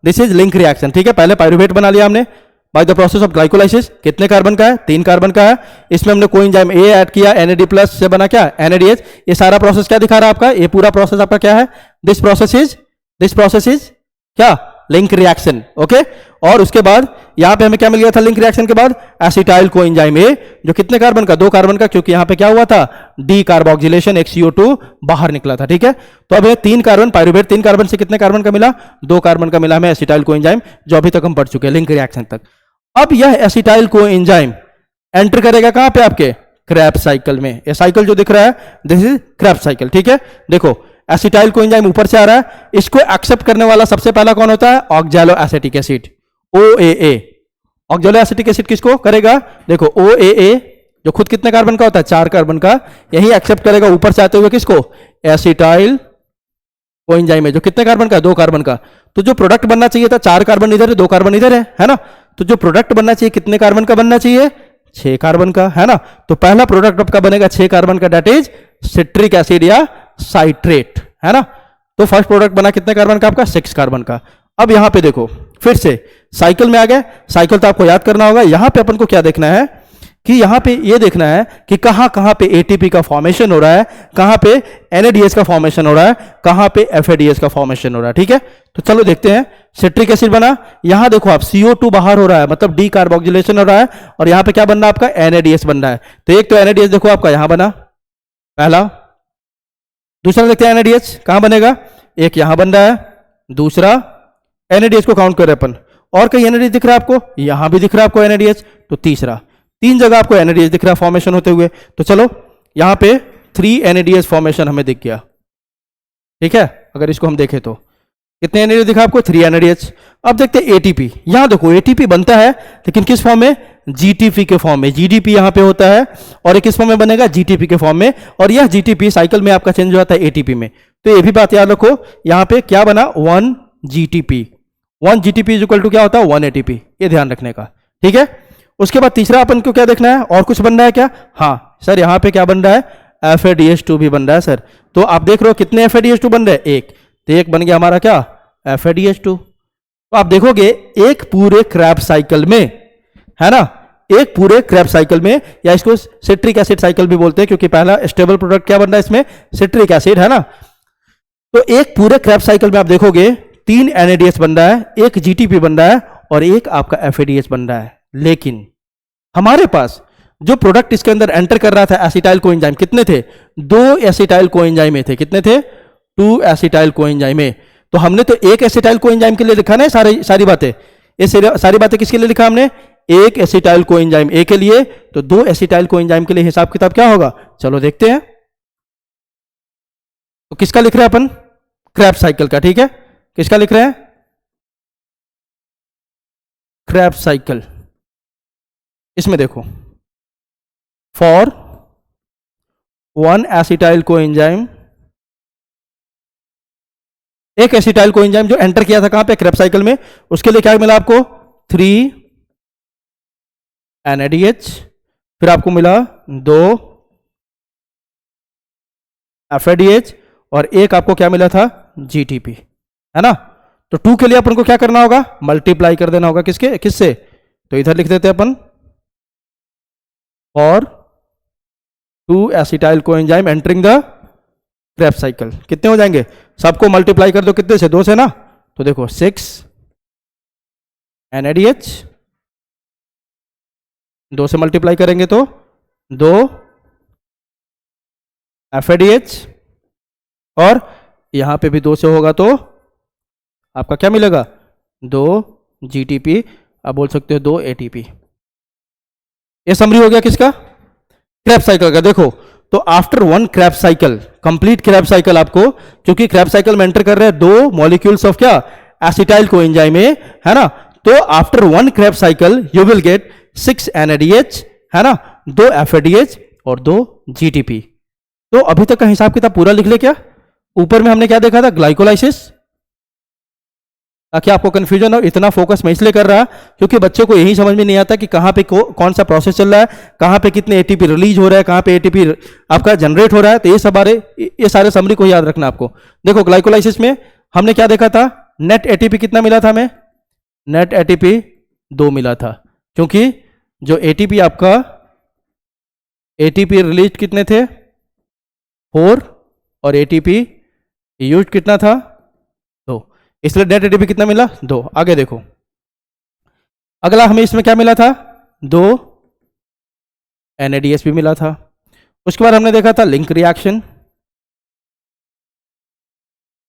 this is link reaction, ठीक है। पहले पायरुवेट बना लिया हमने by the process of glycolysis, कितने कार्बन का है, 3 कार्बन का है। इसमें हमने कोएंजाइम ए ऐड किया, NAD+ से बना क्या, NADH। ये सारा प्रोसेस क्या दिखा रहा है आपका, ये पूरा प्रोसेस आपका क्या है, दिस प्रोसेस इज क्या, लिंक रिएक्शन, ओके। और उसके बाद यहां पे हमें क्या मिल गया था, लिंक रिएक्शन के बाद एसिटाइल कोएंजाइम ए, जो कितने कार्बन का, 2 कार्बन का, क्योंकि यहां पे क्या हुआ था, डी कार्बोक्सिलेशन, एक CO2 बाहर निकला था, ठीक है। तो अब 3 कार्बन, पायरुवेट 3 कार्बन से कितने कार्बन का मिला, 2 कार्बन का मिला हमें एसिटाइल कोएंजाइम, जो अभी तक हम पढ़ चुके हैं लिंक रिएक्शन तक। अब यह एसिटाइल कोएंजाइम एंटर करेगा कहां पे, आपके क्रेब्स साइकिल में। ये साइकिल जो दिख रहा है, दिस इज क्रेब्स साइकिल, ठीक है। देखो एसिटाइल कोएंजाइम ऊपर से आ रहा है, इसको एक्सेप्ट करने वाला सबसे पहला कौन होता है, oxalo acetic acid, OAA। Oxalo acetic acid किसको करेगा, देखो OAA, जो खुद कितने कार्बन का होता है, 4 कार्बन का, यही एक्सेप्ट करेगा ऊपर से आते हुए किसको, एसिटाइल कोएंजाइम में, जो कितने कार्बन का, 2 कार्बन का। तो जो प्रोडक्ट बनना चाहिए था, 4 कार्बन इधर है, 2 कार्बन इधर है ना। तो जो प्रोडक्ट बनना चाहिए कितने कार्बन का बनना चाहिए, 6 कार्बन का, है ना। तो पहला प्रोडक्ट आपका बनेगा 6 कार्बन का, दैट इज सिट्रिक एसिड या साइट्रेट, है ना। तो फर्स्ट प्रोडक्ट बना कितने कार्बन का आपका, 6 कार्बन का। अब यहां पे देखो फिर से साइकिल में आ गए, साइकिल तो आपको याद करना होगा। यहां पे अपन को क्या देखना है, कि यहां पे ये देखना है कि कहां कहां पे एटीपी का फॉर्मेशन हो रहा है, कहां पे एनएडीएच का फॉर्मेशन हो रहा है, कहां पे एफएडीएच का फॉर्मेशन हो रहा है। ठीक है, तो चलो देखते हैं। सिट्रिक एसिड बना, यहां देखो आप CO2 बाहर हो रहा है, मतलब डी कार्बोक्सिलेशन हो रहा है, और यहां पे क्या बन रहा है आपका एनएडीएच बन रहा है। तो एक तो एनएडीएच देखो आपका यहां बना पहला, दूसरा देखते हैं एनएडीएच कहां बनेगा, एक यहां बन रहा है, दूसरा एनएडीएच को काउंट करें अपन, और कहीं एनएडीएच दिख रहा है आपको, यहां भी दिख रहा है आपको एनएडीएच, तो तीसरा, तीन जगह आपको एनएडीएच दिख रहा है फॉर्मेशन होते हुए। तो चलो यहां पे 3 एनएडीएच फॉर्मेशन हमें दिख गया। ठीक है, अगर इसको हम देखें तो कितने एनएडीएच दिखा आपको, 3 एनएडीएच। अब देखते हैं एटीपी, यहां देखो एटीपी बनता है लेकिन किस फॉर्म में, जीटीपी के फॉर्म में, जीडीपी यहां पे होता है, और ये किस फॉर्म में बनेगा, जीटीपी के फॉर्म में, और यह जीटीपी साइकिल में आपका चेंज हो जाता है एटीपी में। तो ये भी बात याद रखो, यहां पे क्या बना, 1 GTP, 1 GTP is equal to क्या होता है, 1 एटीपी, ये ध्यान रखने का। ठीक है, उसके बाद तीसरा अपन को क्या देखना है, और कुछ बन रहा है क्या, हाँ सर यहां पे क्या बन रहा है, FADH2 भी बन रहा है सर। तो आप देख रहे हो कितने FADH2 बन रहे हैं, एक, तो एक बन गया हमारा क्या, FADH2। तो आप देखोगे एक पूरे क्रैब साइकिल में, है ना, एक पूरे क्रैब साइकिल में, या इसको सिट्रिक एसिड साइकिल भी बोलते हैं, क्योंकि पहला स्टेबल प्रोडक्ट क्या बन रहा है इसमें, सिट्रिक एसिड, है ना। तो एक पूरे क्रैब साइकिल में आप देखोगे 3 NADH बन रहा है, एक GTP बन रहा है, और एक आपका FADH बन रहा है। लेकिन हमारे पास जो प्रोडक्ट इसके अंदर एंटर कर रहा था एसिटाइल कोएंजाइम, कितने थे, 2 एसिटाइल कोएंजाइम थे, कितने थे, 2 एसिटाइल कोएंजाइम। तो हमने तो एक एसिटाइल कोएंजाइम के लिए लिखा ना सारी बातें, ये सारी बातें किसके लिए लिखा हमने, एक एसिटाइल कोएंजाइम ए के लिए, तो 2 एसिटाइल कोएंजाइम के लिए हिसाब किताब क्या होगा, चलो देखते हैं। तो किसका लिख रहे हैं अपन, क्रैब साइकिल का। ठीक है, किसका लिख रहे हैं, क्रैब साइकिल। इसमें देखो फॉर 1 एसिटाइल कोएंजाइम, एक एसिटाइल कोएंजाइम जो एंटर किया था कहां पे, क्रैब साइकिल में, उसके लिए क्या मिला आपको, 3 NADH, फिर आपको मिला 2 FADH, और एक आपको क्या मिला था, GTP, है ना। तो 2 के लिए अपन को क्या करना होगा, मल्टीप्लाई कर देना होगा किससे, तो इधर लिख देते हैं अपन, और 2 acetyl coenzyme entering the Krebs cycle, कितने हो जाएंगे, सबको मल्टीप्लाई कर दो कितने से, 2 से ना, तो देखो 6 NADH, 2 से मल्टीप्लाई करेंगे तो 2 FADH, और यहां पे भी 2 से होगा तो आपका क्या मिलेगा, 2 GTP, आप बोल सकते हो 2 ATP। ये समरी हो गया किसका, क्रैब साइकिल का। देखो तो after 1 Krebs cycle, complete Krebs cycle आपको, क्योंकि क्रैब साइकिल में एंटर कर रहे हैं 2 मॉलिक्यूल्स ऑफ क्या, एसिटाइल कोएंजाइम, है ना। तो after 1 Krebs cycle you will gate 6 NADH, है ना, 2 FADH और 2 GTP। तो अभी तक का हिसाब किताब पूरा लिख ले क्या, ऊपर में हमने क्या देखा था, ग्लाइकोलाइसिस, ताकि आपको कंफ्यूजन हो। इतना फोकस मैं इसलिए कर रहा क्योंकि बच्चों को यही समझ में नहीं आता कि कहां पे कौन सा प्रोसेस चल रहा है, कहां पे कितने एटीपी रिलीज हो रहा है, कहां पे एटीपी आपका जनरेट हो रहा है। तो ये सारे समरी को याद रखना आपको। देखो ग्लाइकोलाइसिस में हमने क्या देखा था, नेट एटीपी कितना मिला था हमें, नेट एटीपी 2 मिला था, क्योंकि जो एटीपी आपका एटीपी रिलीज कितने थे 4, और एटीपी यूज कितना था 2, इसलिए नेट एटीपी कितना मिला 2। आगे देखो अगला हमें इसमें क्या मिला था, 2 NADH भी मिला था। उसके बाद हमने देखा था लिंक रिएक्शन।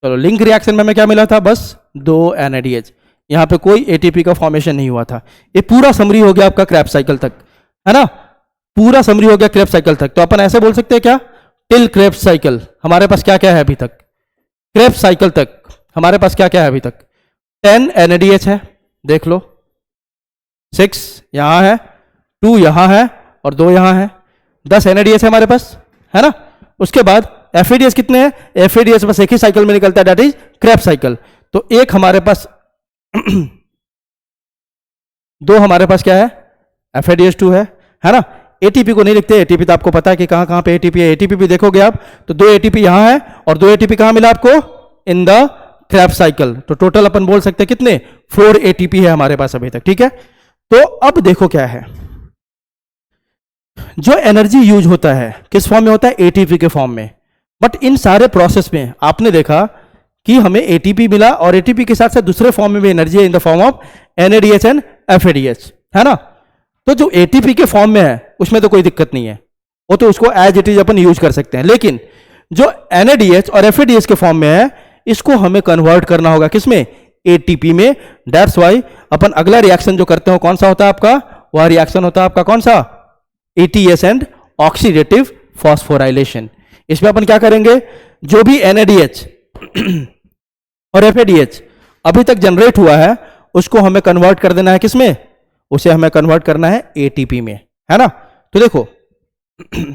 चलो लिंक रिएक्शन में हमें क्या मिला था, बस 2 NADH, यहां पे कोई एटीपी का फॉर्मेशन नहीं हुआ था। ये पूरा समरी हो गया आपका क्रैब साइकिल तक, है ना, पूरा समरी हो गया क्रैब साइकिल तक। तो अपन ऐसे बोल सकते हैं क्या, टिल क्रैब साइकिल हमारे पास क्या क्या है अभी तक, क्रैब साइकिल तक हमारे पास क्या क्या है अभी तक, 10 NADH है, देख लो, 6 यहां है, 2 यहां है, और 2 यहां है, 10 NADH है हमारे पास, है ना। उसके बाद FADH कितने हैं, FADH बस एक ही साइकिल में निकलता है, दैट इज क्रैब साइकिल। तो एक हमारे पास 2 हमारे पास क्या है, FADH2 है ना। एटीपी को नहीं लिखते, एटीपी तो आपको पता है कि कहां कहां पे एटीपी है, एटीपी भी देखोगे आप तो 2 एटीपी यहां है और 2 एटीपी कहां मिला आपको, इन द क्रैब साइकिल। तो टोटल अपन बोल सकते हैं कितने, 4 एटीपी है हमारे पास अभी तक, ठीक है। तो अब देखो क्या है, जो एनर्जी यूज होता है किस फॉर्म में होता है, एटीपी के फॉर्म में। बट इन सारे प्रोसेस में आपने देखा कि हमें एटीपी मिला और एटीपी के साथ साथ दूसरे फॉर्म में भी एनर्जी है in the form of NADH and FADH, है ना। तो जो एटीपी के फॉर्म में है उसमें तो कोई दिक्कत नहीं है, वो तो उसको एज इट इज अपन यूज कर सकते हैं। लेकिन जो एनएडीएच और एफएडीएच के फॉर्म में है इसको हमें कन्वर्ट करना होगा किसमें, एटीपी में। दैट्स वाई अपन अगला रिएक्शन जो करते हो कौन सा होता है आपका, वह रिएक्शन होता है आपका कौन सा, एटीएस एंड ऑक्सीडेटिव फॉस्फोराइलेशन। इसमें अपन क्या करेंगे, जो भी एनएडीएच और एफएडीएच अभी तक जनरेट हुआ है उसको हमें कन्वर्ट कर देना है किसमें, उसे हमें कन्वर्ट करना है एटीपी में, है ना। तो देखो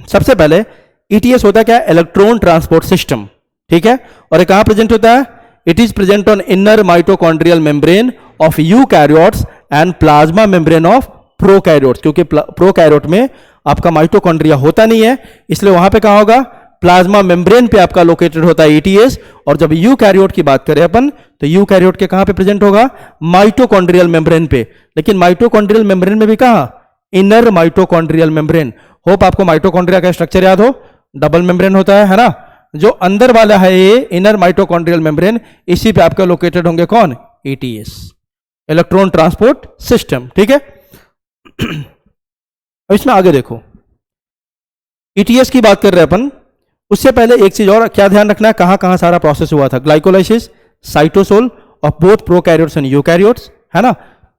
सबसे पहले ईटीएस होता है क्या, इलेक्ट्रॉन ट्रांसपोर्ट सिस्टम, ठीक है। और ये कहां प्रेजेंट होता है, it is present on inner mitochondrial membrane of eukaryotes and plasma membrane of prokaryotes, क्योंकि प्रोकैरियोट में आपका माइटोकॉन्ड्रिया होता नहीं है, इसलिए वहां पे कहां होगा, प्लाज्मा मेम्ब्रेन पे आपका लोकेटेड होता है ईटीएस। और जब यूकैरियोट की बात करें अपन तो यूकैरियोट के कहां पे प्रेजेंट होगा, माइटोकॉन्ड्रियल मेम्ब्रेन पे। लेकिन माइटोकॉन्ड्रियल मेम्ब्रेन में भी कहां, इनर माइटोकॉन्ड्रियल मेम्ब्रेन। होप आपको माइटोकॉन्ड्रिया का स्ट्रक्चर याद हो, डबल मेम्ब्रेन होता है ना। जो अंदर वाला है ये इनर माइटोकॉन्ड्रियल मेम्ब्रेन, इसी पे आपका लोकेटेड होंगे कौन, ईटीएस, इलेक्ट्रॉन ट्रांसपोर्ट सिस्टम, ठीक है। इसमें आगे देखो, ईटीएस की बात कर रहे हैं अपन, उससे पहले एक चीज और क्या ध्यान रखना है, कहां कहां सारा प्रोसेस हुआ था, glycolysis, cytosol of both prokaryotes and eukaryotes, है ना।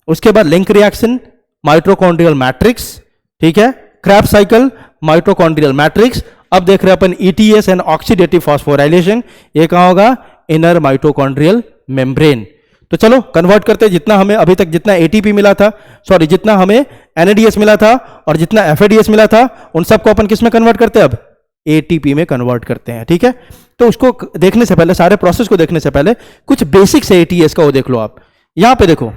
उसके बाद लिंक रिएक्शन, माइटोकॉन्ड्रियल मैट्रिक्स, ठीक है, क्रैब साइकिल, माइटोकॉन्ड्रियल मैट्रिक्स। अब देख रहे हैं अपन ईटीएस एंड ऑक्सीडेटिव फॉस्फोराइलेशन, ये कहां होगा, इनर माइटोकॉन्ड्रियल मेम्ब्रेन। तो चलो कन्वर्ट करते हैं, जितना हमें अभी तक जितना एटीपी मिला था, सॉरी जितना हमें एनएडीएस मिला था और जितना एफएडीएस मिला था, उन सबको अपन किस में कन्वर्ट करते हैं, अब एटीपी में कन्वर्ट करते हैं, ठीक है। तो उसको देखने से पहले, सारे प्रोसेस को देखने से पहले कुछ बेसिक्स है एटीएस का, वो देख लो आप। यहां पे देखो,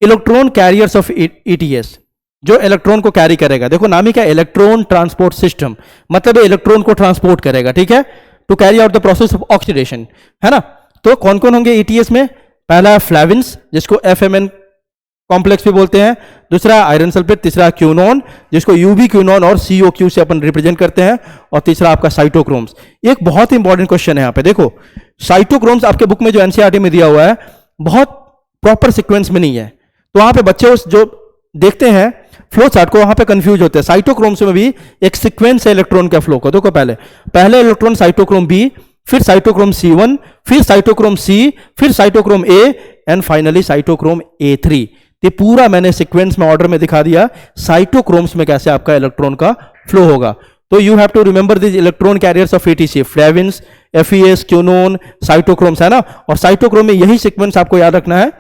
इलेक्ट्रॉन कैरियर्स ऑफ ईटीएस, जो इलेक्ट्रॉन को कैरी करेगा, देखो नाम ही क्या, इलेक्ट्रॉन ट्रांसपोर्ट सिस्टम, मतलब इलेक्ट्रॉन को ट्रांसपोर्ट करेगा, ठीक है, to carry out the process of oxidation, है ना। तो कौन कौन होंगे ईटीएस में, पहला है फ्लेविन्स जिसको एफएमएन कॉम्प्लेक्स भी बोलते हैं, दूसरा आयरन सल्फेट, तीसरा क्यूनोन जिसको यूवी क्यूनोन और सीओक्यू से अपन रिप्रेजेंट करते हैं, और तीसरा आपका साइटोक्रोम्स। एक बहुत इंपॉर्टेंट क्वेश्चन है यहाँ पे, देखो साइटोक्रोम्स आपके बुक में जो एनसीईआरटी में दिया हुआ है बहुत प्रॉपर सीक्वेंस में नहीं है, तो वहां पे बच्चे उस जो देखते हैं फ्लो चार्ट को वहां पे कंफ्यूज होते हैं। साइटोक्रोम्स में भी एक सीक्वेंस है इलेक्ट्रॉन के फ्लो को, देखो पहले इलेक्ट्रॉन साइटोक्रोम बी, फिर साइटोक्रोम C1, फिर साइटोक्रोम C, फिर cytochrome A and finally cytochrome A3। ये पूरा मैंने सीक्वेंस में ऑर्डर में दिखा दिया साइटोक्रोम्स में कैसे आपका इलेक्ट्रॉन का फ्लो होगा। तो you have to remember this electron carriers of ETC, flavins, FeS, quinone, cytochromes, है ना। और साइटोक्रोम में यही सीक्वेंस आपको याद रखना है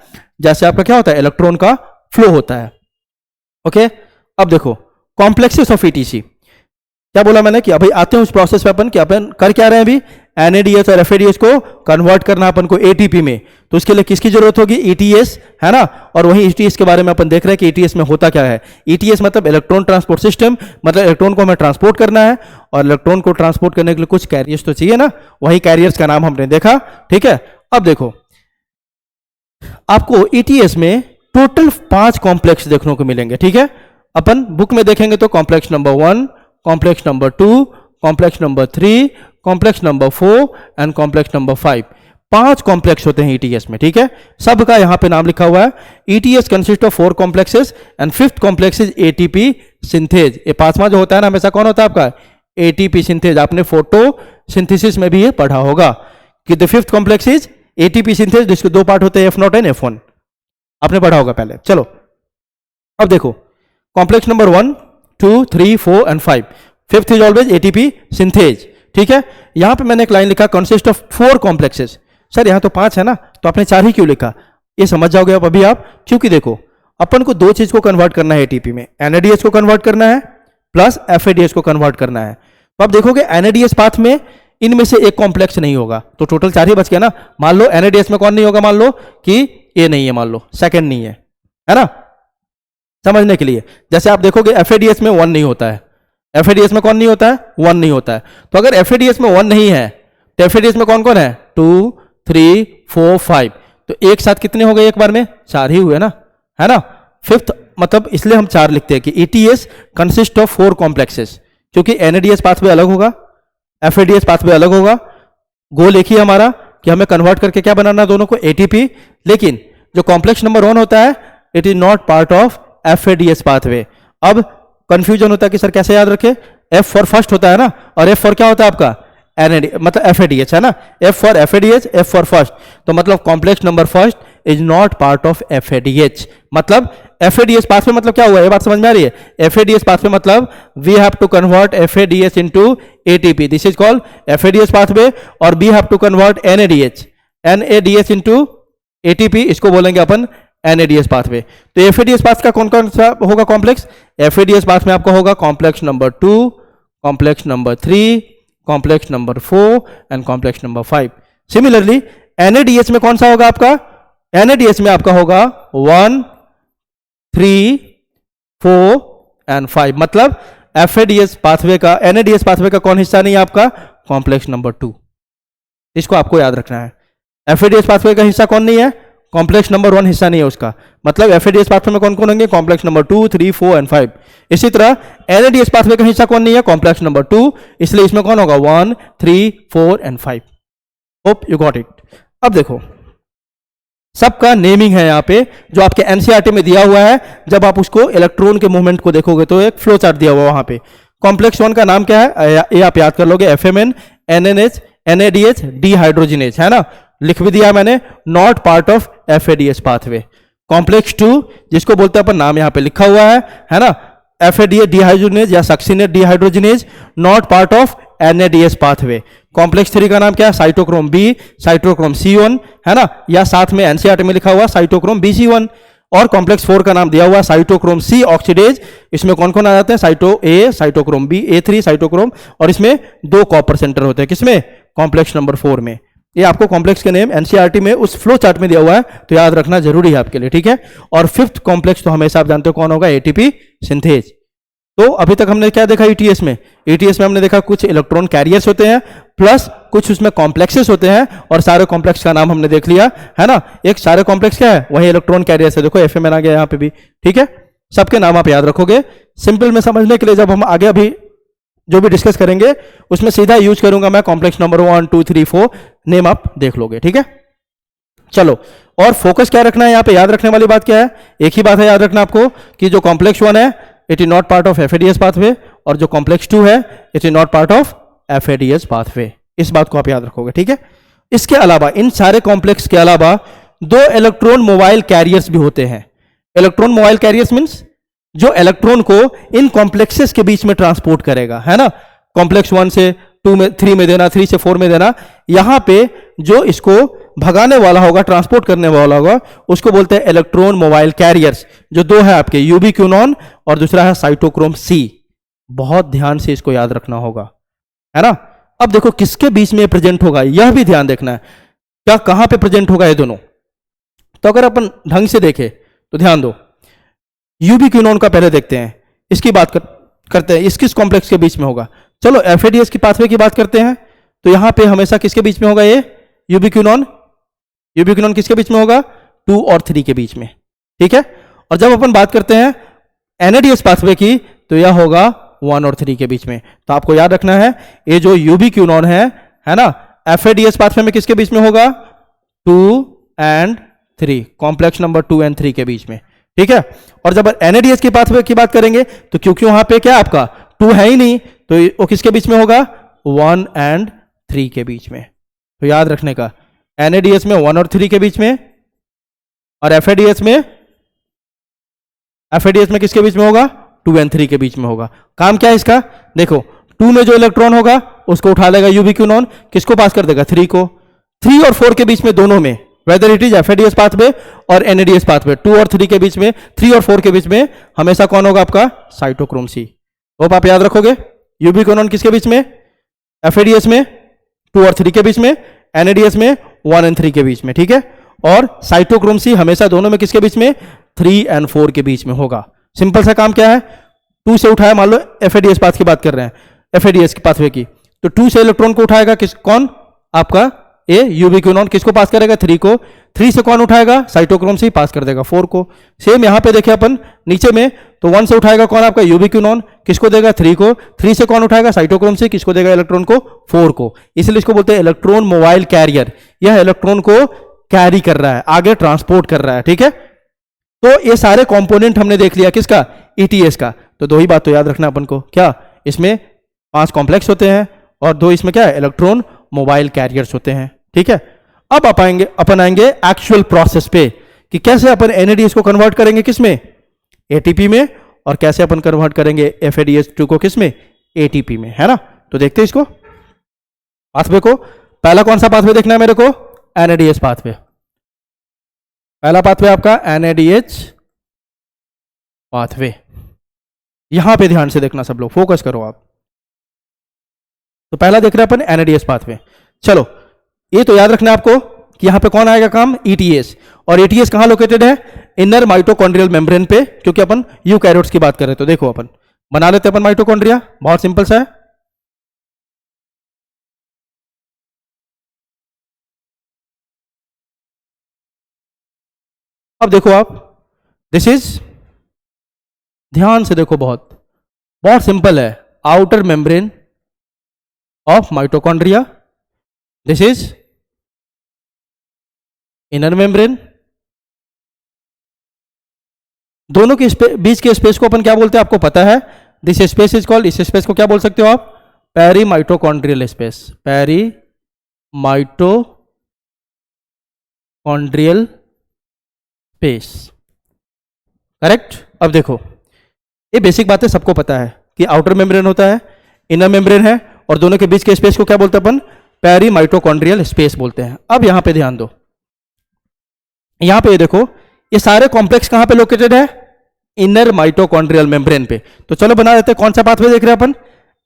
जैसे आपका क्या होता है, इलेक्ट्रॉन का फ्लो होता है, ओके। अब देखो कॉम्प्लेक्सेस ऑफ ईटीसी, क्या बोला मैंने कि अभी आते हैं उस प्रोसेस पे अपन, कि अपन कर क्या रहे हैं अभी, एनएडीएच और एफएडीएच को कन्वर्ट करना अपन को एटीपी में। तो उसके लिए किसकी जरूरत होगी, ईटीएस, है ना। और वही ईटीएस के बारे में अपन देख रहे हैं कि ईटीएस में होता क्या है। ईटीएस मतलब इलेक्ट्रॉन ट्रांसपोर्ट सिस्टम, मतलब इलेक्ट्रॉन को हमें ट्रांसपोर्ट करना है, और इलेक्ट्रॉन को ट्रांसपोर्ट करने के लिए कुछ कैरियर्स तो चाहिए ना, वही कैरियर्स का नाम हमने देखा, ठीक है। अब देखो आपको ईटीएस में टोटल 5 कॉम्प्लेक्स देखने को मिलेंगे, ठीक है। अपन बुक में देखेंगे तो complex number 1, complex number 2, complex number 3, complex number 4 and complex number 5। 5 complex होते हैं ईटीएस में, ठीक है। सबका यहां पे नाम लिखा हुआ है। ETS consist of 4 complexes and 5th complex is ATP synthase. ये 5वां जो होता है ना हमेशा कौन होता है आपका, एटीपी सिंथेज। आपने फोटो सिंथेसिस में भी ये पढ़ा होगा कि the 5th complex is ATP synthase, जिसके 2 पार्ट होते हैं, F0 एंड F1, आपने पढ़ा होगा पहले। चलो अब देखो complex number 1, 2, 3, 4 and 5, 5th is always ATP synthase, ठीक है। यहां पे मैंने एक लाइन लिखा कंसिस्ट ऑफ 4 कॉम्प्लेक्सेस। सर यहां तो 5 है ना, तो आपने 4 ही क्यों लिखा, ये समझ जाओगे अब अभी आप। क्योंकि देखो अपन को 2 चीज को कन्वर्ट करना है एटीपी में, एनएडीएच को कन्वर्ट करना है प्लस एफएडीएच को कन्वर्ट करना है। तो आप देखोगे एनएडीएच पाथ में इनमें से एक कॉम्प्लेक्स नहीं होगा, तो टोटल 4 ही बच गया ना। मान लो एनएडीएच में कौन नहीं होगा, मान लो कि ए नहीं है, मान लो सेकंड नहीं है ना, समझने के लिए। जैसे आप देखोगे एफएडीएच में 1 नहीं होता है, एफएडीएच में कौन नहीं होता है, 1 नहीं होता है। तो अगर एफएडीएच में 1 नहीं है तो एफएडीएच में कौन कौन है, 2, 3, 4, 5। तो एक साथ कितने हो गए एक बार में, 4 ही हुए ना, है ना। 5th मतलब इसलिए हम 4 लिखते हैं कि ETS कंसिस्ट ऑफ 4 कॉम्प्लेक्सेस, क्योंकि NADH पाथवे अलग होगा, FADH पाथवे अलग होगा। गोल एक ही हमारा कि हमें कन्वर्ट करके क्या बनाना दोनों को, ATP। लेकिन जो कॉम्प्लेक्स नंबर 1 होता है it is not part of FADH pathway. अब कंफ्यूजन होता है कि सर कैसे याद रखें, F फॉर फर्स्ट होता है ना, और F फॉर क्या होता है आपका NAD, मतलब FADH है ना, F for FADH, F for first, तो मतलब complex number first is not part of FADH। मतलब FADH पाथवे मतलब क्या हुआ, ये बात समझ में आ रही है? FADH पाथवे मतलब we have to convert FADH into ATP, this is called FADH pathway. और we have to convert NADH into ATP, इसको बोलेंगे अपन NADH पाथवे। तो FADH पाथ का कौन कौन सा होगा कॉम्प्लेक्स? FADH पाथ में आपका होगा complex number 2, complex number 3, complex number 4 and complex number 5। Similarly NADH में कौन सा होगा आपका? NADH में आपका होगा 1, 3, 4 एंड 5। मतलब FADH पाथवे का, NADH पाथवे का कौन हिस्सा नहीं है आपका? Complex number 2। इसको आपको याद रखना है। FADH पाथवे का हिस्सा कौन नहीं है? कॉम्प्लेक्स नंबर 1 हिस्सा नहीं है उसका। मतलब FADH पाथवे में कौन कौन होंगे? Complex number 2, 3, 4 and 5। इसी तरह NADH पाथवे का हिस्सा कौन नहीं है? कॉम्प्लेक्स नंबर 2, इसलिए इसमें कौन होगा? 1, 3, 4 and 5। Hope you got it. अब देखो सबका नेमिंग है यहाँ पे जो आपके NCERT में दिया हुआ है। जब आप उसको इलेक्ट्रॉन के मूवमेंट को देखोगे तो एक फ्लो चार्ट दिया हुआ वहां पे। कॉम्प्लेक्स 1 का नाम क्या है? ये आप याद कर लोगे, FMN, NNH, NADH, डिहाइड्रोजिनेज, है ना, लिख भी दिया मैंने, not part of FADH pathway. Complex 2 जिसको बोलते हैं अपन, नाम यहाँ पे लिखा हुआ है ना, FADH डिहाइड्रोजिनेज या succinate dehydrogenase, not part of NADH pathway. Complex 3 का नाम क्या है? साइटोक्रोम B, साइटोक्रोम C1, है ना, या साथ में NCERT में लिखा हुआ साइटोक्रोम BC1। और कॉम्प्लेक्स 4 का नाम दिया हुआ साइटोक्रोम C ऑक्सीडेज। इसमें कौन कौन आ जाते हैं? Cyto A, cytochrome B, A3 cytochrome, और इसमें 2 कॉपर सेंटर होते हैं। किसमें? कॉम्प्लेक्स नंबर 4 में। ये आपको कॉम्प्लेक्स के नेम NCERT में उस फ्लो चार्ट में दिया हुआ है, तो याद रखना जरूरी है आपके लिए, ठीक है। और 5th कॉम्प्लेक्स तो हमेशा आप जानते हो कौन होगा? ATP synthase. तो अभी तक हमने क्या देखा ETS में? ETS में हमने देखा कुछ इलेक्ट्रॉन कैरियर्स होते हैं, प्लस कुछ उसमें कॉम्प्लेक्सेस होते हैं, और सारे कॉम्प्लेक्स का नाम हमने देख लिया, है ना। एक सारे कॉम्प्लेक्स क्या है? वही इलेक्ट्रॉन कैरियर्स है। देखो FMN आ गया यहाँ पे भी, ठीक है। सबके नाम आप याद रखोगे। सिंपल में समझने के लिए जब हम आगे अभी जो भी डिस्कस करेंगे उसमें सीधा यूज करूंगा मैं कॉम्प्लेक्स नंबर 1, 2, 3, 4, नेम आप देख लोगे, ठीक है। चलो, और फोकस क्या रखना है यहाँ पे? याद रखने वाली बात क्या है? एक ही बात है याद रखना आपको कि जो कॉम्प्लेक्स 1 है it is not part of FADH pathway, और जो कॉम्प्लेक्स 2 है it is not part of FADH pathway. इस बात को आप याद रखोगे, ठीक है। इसके अलावा, इन सारे कॉम्प्लेक्स के अलावा 2 इलेक्ट्रॉन मोबाइल कैरियर्स भी होते हैं। इलेक्ट्रॉन मोबाइल कैरियर्स मींस जो इलेक्ट्रॉन को इन कॉम्प्लेक्सेस के बीच में ट्रांसपोर्ट करेगा, है ना। कॉम्प्लेक्स 1 से 2 में, 3 में देना, 3 से 4 में देना। यहां पे जो इसको भगाने वाला होगा, ट्रांसपोर्ट करने वाला होगा, उसको बोलते हैं इलेक्ट्रॉन मोबाइल कैरियर्स। जो 2 है आपके, यूबिक्विनोन और दूसरा है साइटोक्रोम C। बहुत ध्यान से इसको याद रखना होगा, है ना। अब देखो किसके बीच में प्रेजेंट होगा, यह भी ध्यान देखना है। क्या कहां पे प्रेजेंट होगा ये दोनों? तो अगर अपन ढंग से देखें तो ध्यान दो, यूबिक्विनोन का पहले देखते हैं, इसकी बात करते हैं, इस किस कॉम्प्लेक्स के बीच में होगा। चलो FADH की पाथवे की बात करते हैं, तो यहां पे हमेशा किसके बीच में होगा? ये यूबिक्विनोन। यूबिक्विनोन किसके बीच में होगा? 2 और 3 के बीच में, ठीक है। और जब अपन बात करते हैं NADH पाथवे की, तो यह होगा 1 और 3 के बीच में। तो आपको याद रखना है ये जो यूबिक्विनोन है ना, FADH पाथवे में किसके बीच में होगा? 2 और 3, कॉम्प्लेक्स नंबर 2 और 3 के बीच में, ठीक है। और जब NADH की पाथवे की बात करेंगे तो क्योंकि वहां पे क्या आपका 2 है ही नहीं, तो वो किसके बीच में होगा? 1 और 3 के बीच में। तो याद रखने का, NADH में 1 और 3 के बीच में, और FADH में किसके बीच में होगा? 2 और 3 के बीच में होगा। काम क्या है इसका? देखो 2 में जो इलेक्ट्रॉन होगा उसको उठा लेगा यूबिक्विनोन, किसको पास कर देगा? 3 को। 3 और 4 के बीच में, दोनों में, whether it is FADH pathway और NADH पाथवे, 2 और 3 के बीच में, 3 और 4 के बीच में हमेशा कौन होगा आपका? Cytochrome C। होप आप याद रखोगे। यूबिक्विनोन किसके बीच में? FADH में 2 और 3 के बीच में, NADH में 1 और 3 के बीच में, ठीक है। और साइटोक्रोम C हमेशा दोनों में किसके बीच में? 3 और 4 के बीच में होगा। सिंपल सा काम क्या है? 2 से उठाया, मान लो FADH पाथ की बात कर रहे हैं, FADH की पाथवे की, तो 2 से इलेक्ट्रॉन को उठाएगा कौन? आपका ए यूबिक्विनोन किसको पास करेगा, 3 को। 3 से कौन उठाएगा, साइटोक्रोम से ही पास कर देगा 4 को। सेम यहां पे देखे अपन नीचे में, तो 1 से उठाएगा कौन आपका यूबिक्विनोन, किसको देगा, 3 को। 3 से कौन उठाएगा, साइटोक्रोम से, किसको देगा, इलेक्ट्रॉन को, 4 को। इसलिए इसको बोलते हैं इलेक्ट्रॉन मोबाइल कैरियर। यह इलेक्ट्रॉन को कैरी कर रहा है, आगे ट्रांसपोर्ट कर रहा है, ठीक है। तो ये सारे कंपोनेंट हमने देख लिया किसका, ईटीएस का। तो 2 ही बात तो याद रखना अपन को, क्या इसमें 5 कॉम्प्लेक्स होते हैं और 2 इसमें क्या है, इलेक्ट्रॉन मोबाइल कैरियर्स होते हैं, ठीक है। अब अपन आएंगे एक्चुअल प्रोसेस पे कि कैसे अपन एनएडीएस को कन्वर्ट करेंगे किसमें, एटीपी में, और कैसे अपन कन्वर्ट करेंगे एफएडीएच2 को किसमें, एटीपी में, है ना। तो देखते हैं इसको पाथवे को। पहला कौन सा पाथवे देखना है मेरे को, एनएडीएच पाथवे। पहला पाथवे आपका एनएडीएच पाथवे। यहां पे ध्यान से देखना सब लोग, फोकस करो आप। तो पहला देख रहे हैं अपन एनएडीएस पाथवे। चलो ये तो याद रखना है आपको कि यहां पे कौन आएगा काम, ईटीएस। और ईटीएस कहां लोकेटेड है, इनर माइटोकॉन्ड्रियल मेम्ब्रेन पे, क्योंकि अपन यूकैरियोट्स की बात कर रहे हैं। तो देखो अपन बना लेते हैं अपन माइटोकॉन्ड्रिया, बहुत सिंपल सा है। अब देखो आप, दिस इज, ध्यान से देखो, बहुत बहुत सिंपल है, outer membrane of mitochondria, this is inner membrane. दोनों के बीच के स्पेस को अपन क्या बोलते हैं आपको पता है, दिस स्पेस इज कॉल्ड, इस स्पेस को क्या बोल सकते हो आप, peri mitochondrial space, peri mitochondrial space, correct. अब देखो ये बेसिक बातें सबको पता है कि आउटर मेम्ब्रेन होता है, इनर मेम्ब्रेन है, और दोनों के बीच के स्पेस को क्या बोलते हैं अपन, पेरी माइटोकॉन्ड्रियल स्पेस बोलते हैं। अब यहां पे ध्यान दो, यहां पे ये देखो, ये सारे कॉम्प्लेक्स कहां पे लोकेटेड है, इनर माइटोकॉन्ड्रियल मेम्ब्रेन पे। तो चलो बना देते हैं, कौन सा पाथवे देख रहे हैं अपन,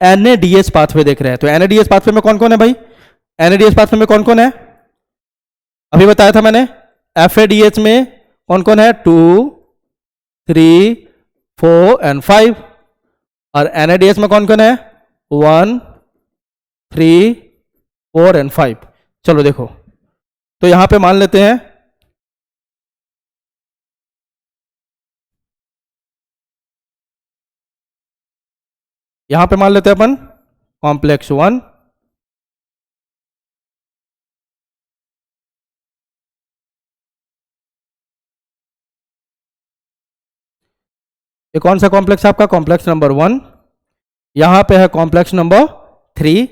एनएडीएच पाथवे देख रहे हैं। तो एनएडीएच पाथवे में कौन कौन है भाई, एनएडीएच पाथवे में कौन कौन है, अभी बताया था मैंने। एफएडीएच में कौन कौन है, 2, 3, 4 एंड 5। और एनएडीएच में कौन कौन है, 1, 3, 4 एंड 5। चलो देखो, तो यहां पे मान लेते हैं अपन कॉम्प्लेक्स 1, ये कौन सा कॉम्प्लेक्स आपका, कॉम्प्लेक्स नंबर 1। यहां पे है कॉम्प्लेक्स नंबर 3,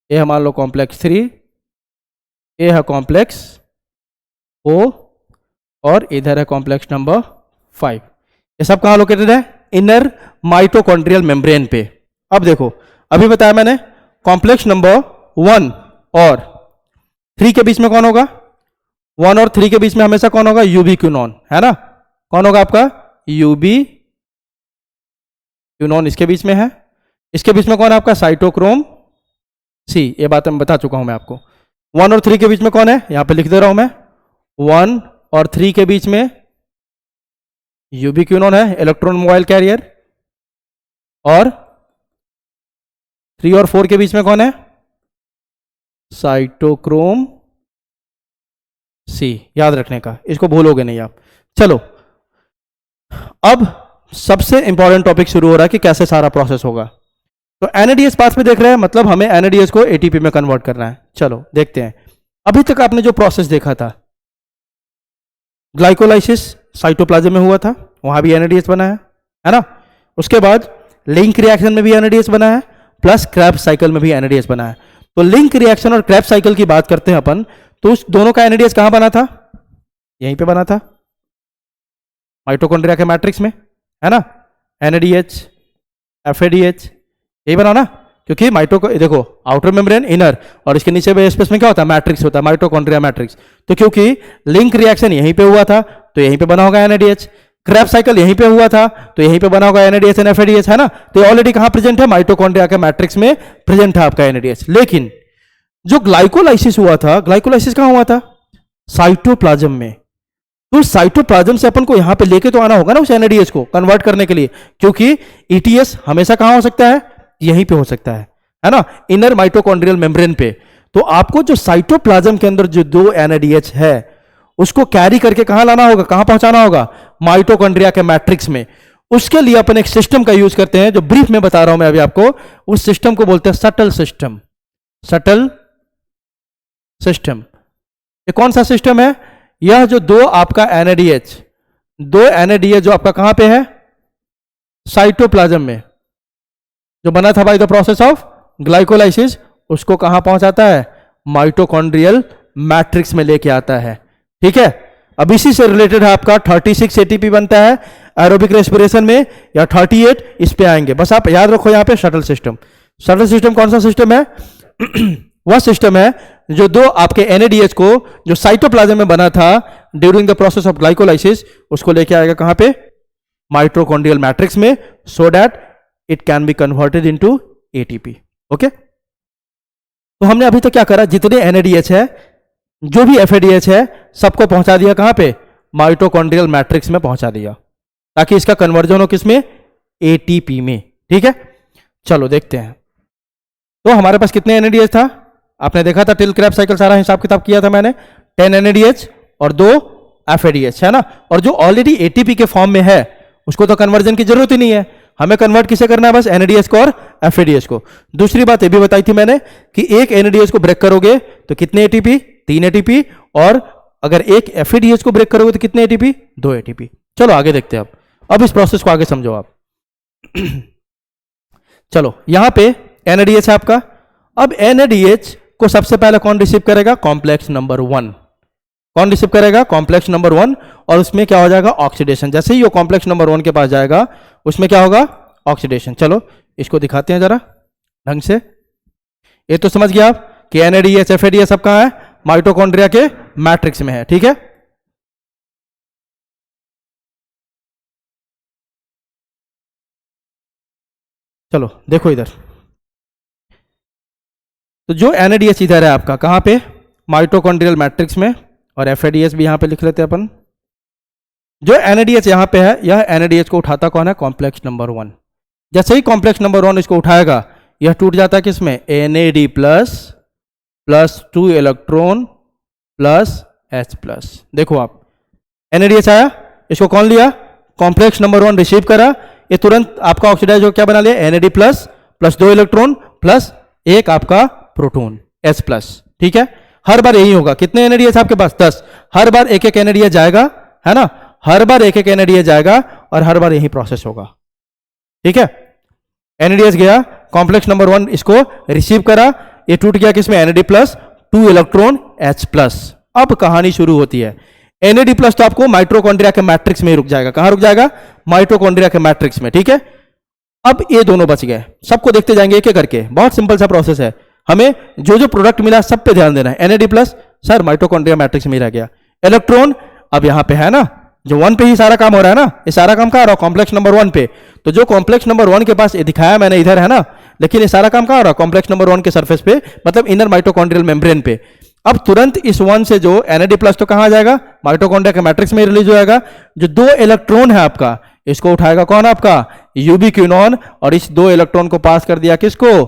ये है मान लो कॉम्प्लेक्स 3, ये है कॉम्प्लेक्स 4, और इधर है कॉम्प्लेक्स नंबर 5। ये सब कहां लोकेटेड है, इनर माइटोकॉन्ड्रियल मेम्ब्रेन पे। अब देखो, अभी बताया मैंने, कॉम्प्लेक्स नंबर 1 और 3 के बीच में कौन होगा, 1 और 3 के बीच में हमेशा कौन होगा, यूबिक्विनोन, है ना। कौन होगा आपका, यूबिक्विनोन इसके बीच में है। इसके बीच में कौन है आपका, साइटोक्रोम सी। ये बात मैं बता चुका हूं मैं आपको। 1 और 3 के बीच में कौन है, यहां पे लिख दे रहा हूं मैं, 1 और 3 के बीच में यूबिक्विनोन है, इलेक्ट्रॉन मोबाइल कैरियर। और 3 और 4 के बीच में कौन है, साइटोक्रोम सी। याद रखने का, इसको भूलोगे नहीं आप। चलो अब सबसे इंपॉर्टेंट टॉपिक शुरू हो रहा है कि कैसे सारा प्रोसेस होगा। तो एनएडीएच पाथ में देख रहे हैं, मतलब हमें एनएडीएच को एटीपी में कन्वर्ट करना है। चलो देखते हैं। अभी तक आपने जो प्रोसेस देखा था, ग्लाइकोलाइसिस साइटोप्लाज्म में हुआ था, वहां भी एनएडीएच बना है ना। उसके बाद लिंक रिएक्शन में भी एनएडीएच बना है, प्लस क्रैब्स साइकिल में भी एनएडीएच बना है। तो लिंक रिएक्शन और क्रैब्स साइकिल की बात करते हैं अपन, तो उस दोनों का एनएडीएच कहां बना था, यहीं पे बना था, माइटोकॉन्ड्रिया के मैट्रिक्स में, है ना। एनएडीएच, एफएडीएच, यही बना ना, क्योंकि देखो आउटर मेम्ब्रेन, इनर, और इसके नीचे स्पेस में क्या होता है, मैट्रिक्स होता है, माइटोकॉन्ड्रिया मैट्रिक्स। तो क्योंकि लिंक रिएक्शन यहीं पे हुआ था, तो यहीं पे बना होगा एनएडीएच। क्रैब्स साइकिल यहीं पे हुआ था, तो यहीं पे बना होगा एनएडीएच एंड एफएडीएच, है ना। तो ऑलरेडी कहां प्रेजेंट है, माइटोकॉन्ड्रिया के मैट्रिक्स में प्रेजेंट है आपका एनएडीएच। लेकिन जो ग्लाइकोलाइसिस हुआ था, ग्लाइकोलाइसिस कहां हुआ था, साइटोप्लाज्म में। तो साइटोप्लाज्म से अपन को यहां पे लेके तो आना होगा ना उस एनएडीएच को कन्वर्ट करने के लिए, क्योंकि ईटीएस हमेशा कहां हो सकता है, यहीं पे हो सकता है ना, इनर माइटोकॉन्ड्रियल मेम्ब्रेन पे। तो आपको जो साइटोप्लाज्म के अंदर जो 2 NADH है उसको कैरी करके कहां लाना होगा, कहां पहुंचाना होगा, माइटोकॉन्ड्रिया के मैट्रिक्स में। उसके लिए अपन एक सिस्टम का यूज करते हैं जो ब्रीफ में बता रहा हूं मैं अभी आपको। उस सिस्टम को बोलते हैं सटल सिस्टम। सटल सिस्टम ये कौन सा सिस्टम है? यह जो 2 आपका NADH, 2 NADH जो आपका कहां पे है, साइटोप्लाज्म में, जो बना था by the process of glycolysis, उसको कहां पहुंचाता है, माइटोकॉन्ड्रियल मैट्रिक्स में लेके आता है। ठीक है, अब इसी से रिलेटेड है आपका 36 ATP बनता है एरोबिक रेस्पिरेशन में, या 38, इस पे आएंगे। बस आप याद रखो यहां पे शटल सिस्टम। शटल सिस्टम कौन सा सिस्टम है? वह सिस्टम है जो 2 आपके NADH को जो साइटोप्लाज्म में बना था during the process of glycolysis, उसको लेके आएगा कहां पे, माइटोकॉन्ड्रियल मैट्रिक्स में, so that it can be converted into ATP। Okay, तो हमने अभी तक क्या करा, जितने NADH है, जो भी FADH है, सबको पहुंचा दिया कहां पे, माइटोकॉन्ड्रियल मैट्रिक्स में पहुंचा दिया, ताकि इसका कन्वर्जन हो किसमें, ATP में। ठीक है, चलो देखते हैं। तो हमारे पास कितने NADH था, आपने देखा था, टिल क्रैब साइकिल सारा हिसाब किताब किया था मैंने, 10 NADH और 2 FADH है ना। और जो ऑलरेडी ATP के फॉर्म में है उसको तो कन्वर्जन की जरूरत ही नहीं है, हमें कन्वर्ट किसे करना है, बस NADH को और FADH को। दूसरी बात ये भी बताई थी मैंने कि एक NADH को ब्रेक करोगे तो कितने ATP, 3 ATP, और अगर एक FADH को ब्रेक करोगे तो कितने ATP, 2 ATP। चलो आगे देखते हैं। अब इस प्रोसेस को आगे समझो आप। चलो यहां पे NADH है आपका। अब NADH को सबसे पहले कौन रिसीव करेगा, कॉम्प्लेक्स नंबर 1। कौन रिसीव करेगा, कॉम्प्लेक्स नंबर 1, और उसमें क्या हो जाएगा, ऑक्सीडेशन। जैसे ही वो कॉम्प्लेक्स नंबर 1 के पास जाएगा उसमें क्या होगा, ऑक्सीडेशन। चलो इसको दिखाते हैं जरा ढंग से। ये तो समझ गया आप कि NADH FADH सब कहां है, माइटोकॉन्ड्रिया के मैट्रिक्स में है। ठीक है, चलो देखो इधर, तो जो NADH इधर है आपका कहां पे, माइटोकॉन्ड्रियल मैट्रिक्स में, और FADH भी यहां पे लिख लेते हैं अपन। जो NADH यहां पे है, यह NADH को उठाता कौन है, कॉम्प्लेक्स नंबर 1। जैसे ही कॉम्प्लेक्स नंबर 1 इसको उठाएगा, यह टूट जाता है किसमें, NAD plus 2 electron plus H+। देखो आप, NADH आया, इसको कौन लिया, कॉम्प्लेक्स नंबर 1 रिसीव करा, ये तुरंत आपका ऑक्सीडाइज हो क्या बना लिया, NAD प्लस 2 इलेक्ट्रॉन प्लस एक आपका प्रोटॉन H+। ठीक है, हर बार यही होगा। कितने NADH आपके पास, 10। हर बार एक एक NADH जाएगा, है ना, हर बार एक एक NADH जाएगा और हर बार यही प्रोसेस होगा। ठीक है, NADH गया, कॉम्प्लेक्स नंबर 1 इसको रिसीव करा, ये टूट गया किसमें, NAD प्लस 2 इलेक्ट्रॉन H+। अब कहानी शुरू होती है। NAD+ तो आपको माइटोकॉन्ड्रिया के मैट्रिक्स में ही रुक जाएगा। कहां रुक जाएगा, माइटोकॉन्ड्रिया के मैट्रिक्स में। ठीक है, अब ये दोनों बच गए, सबको देखते जाएंगे एक एक करके। बहुत सिंपल सा प्रोसेस है, हमें जो जो प्रोडक्ट मिला सब पे ध्यान देना है। NAD+ सर माइटोकॉन्ड्रिया मैट्रिक्स में ही रह गया। इलेक्ट्रॉन अब यहां पे है ना, जो 1 पे ही सारा काम हो रहा है ना, ये सारा काम कहां हो रहा है, कॉम्प्लेक्स नंबर 1 पे। तो जो कॉम्प्लेक्स नंबर 1 के पास ये दिखाया मैंने इधर है ना, लेकिन ये सारा काम कहां हो रहा है, कॉम्प्लेक्स नंबर 1 के सरफेस पे, मतलब इनर माइटोकॉन्ड्रियल मेम्ब्रेन पे। अब तुरंत इस 1 से जो NAD+ तो कहां आ जाएगा, माइटोकॉन्ड्रिया के मैट्रिक्स में रिलीज हो जाएगा। जो 2 इलेक्ट्रॉन है आपका, इसको उठाएगा कौन, आपका यूबिक्विनोन, और इस 2 इलेक्ट्रॉन को पास कर दिया किसको,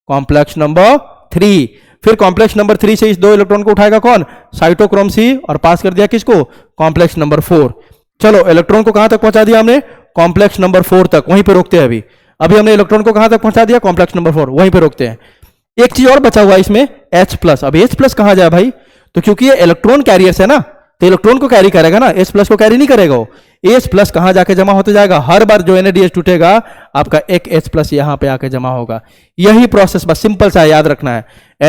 कॉम्प्लेक्स नंबर 3। फिर कॉम्प्लेक्स नंबर 3 से इस 2 इलेक्ट्रॉन को उठाएगा कौन, साइटोक्रोम C, और पास कर दिया किसको, कॉम्प्लेक्स नंबर 4। चलो इलेक्ट्रॉन को कहां तक पहुंचा दिया हमने, कॉम्प्लेक्स नंबर 4 तक, वहीं पे रोकते हैं अभी। अभी हमने इलेक्ट्रॉन को कहां तक पहुंचा दिया, कॉम्प्लेक्स नंबर 4, वहीं पे रोकते हैं। एक चीज और बचा हुआ है इसमें, H+। अब H+ कहां जाए भाई, तो क्योंकि ये इलेक्ट्रॉन कैरियर्स है ना, तो इलेक्ट्रॉन को कैरी करेगा ना, H+ को कैरी नहीं करेगा वो। H+ कहां जाके जमा होते जाएगा, हर बार जो NADH टूटेगा आपका एक H+ यहां पे आके जमा होगा। यही प्रोसेस बस सिंपल सा याद रखना है।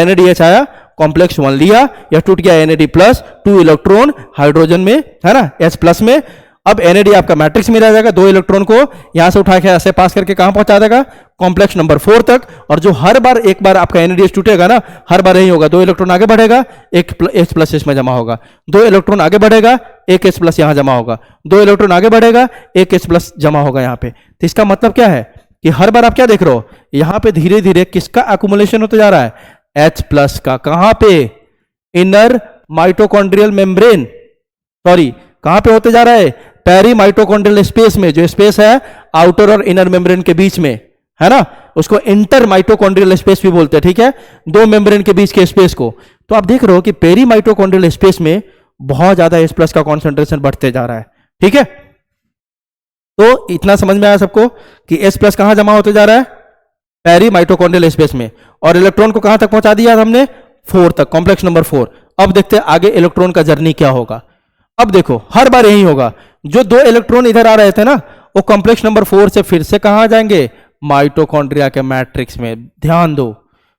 NADH आया, कॉम्प्लेक्स 1 लिया, यह टूट गया NAD+, 2 इलेक्ट्रॉन हाइड्रोजन में, है ना, H+ में। अब NAD आपका मैट्रिक्स में रह जाएगा, 2 इलेक्ट्रॉन को यहां से उठा के ऐसे पास करके कहां पहुंचा देगा, कॉम्प्लेक्स नंबर 4 तक। और जो हर बार एक बार आपका NADH टूटेगा ना, हर बार यही होगा, 2 इलेक्ट्रॉन आगे बढ़ेगा, एक H+ इसमें जमा होगा, 2 इलेक्ट्रॉन आगे बढ़ेगा, एक H+ यहां जमा होगा, 2 इलेक्ट्रॉन आगे बढ़ेगा, एक H+ जमा होगा यहां पे। तो इसका मतलब क्या है कि हर बार आप क्या देख रहे हो, यहां पे धीरे धीरे किसका एक्युमुलेशन होते जा रहा है, H+ का। कहां पे, इनर माइटोकॉन्ड्रियल मेम्ब्रेन, सॉरी कहां पे होते जा रहा है, पेरी माइटोकॉन्ड्रियल स्पेस में, जो स्पेस है आउटर और इनर मेम्ब्रेन के बीच में, है ना, उसको इंटर माइटोकॉन्ड्रियल स्पेस भी बोलते हैं, ठीक है, दो मेम्ब्रेन के बीच के स्पेस को। तो आप देख रहे हो कि पेरी माइटोकॉन्ड्रियल स्पेस में बहुत ज्यादा H+ का कॉन्सेंट्रेशन बढ़ते जा रहा है, ठीक है। तो इतना समझ में आया सबको कि H+ कहां जमा होते जा रहा है, पेरी माइटोकॉन्ड्रियल स्पेस में, और इलेक्ट्रॉन को कहां तक पहुंचा दिया हमने, 4 तक, कॉम्प्लेक्स नंबर 4। अब देखते हैं आगे इलेक्ट्रॉन का जर्नी क्या होगा। अब देखो हर बार यही होगा, जो 2 इलेक्ट्रॉन इधर आ रहे थे ना, वो कॉम्प्लेक्स नंबर 4 से फिर से कहां आ जाएंगे, माइटोकॉन्ड्रिया के मैट्रिक्स में। ध्यान दो,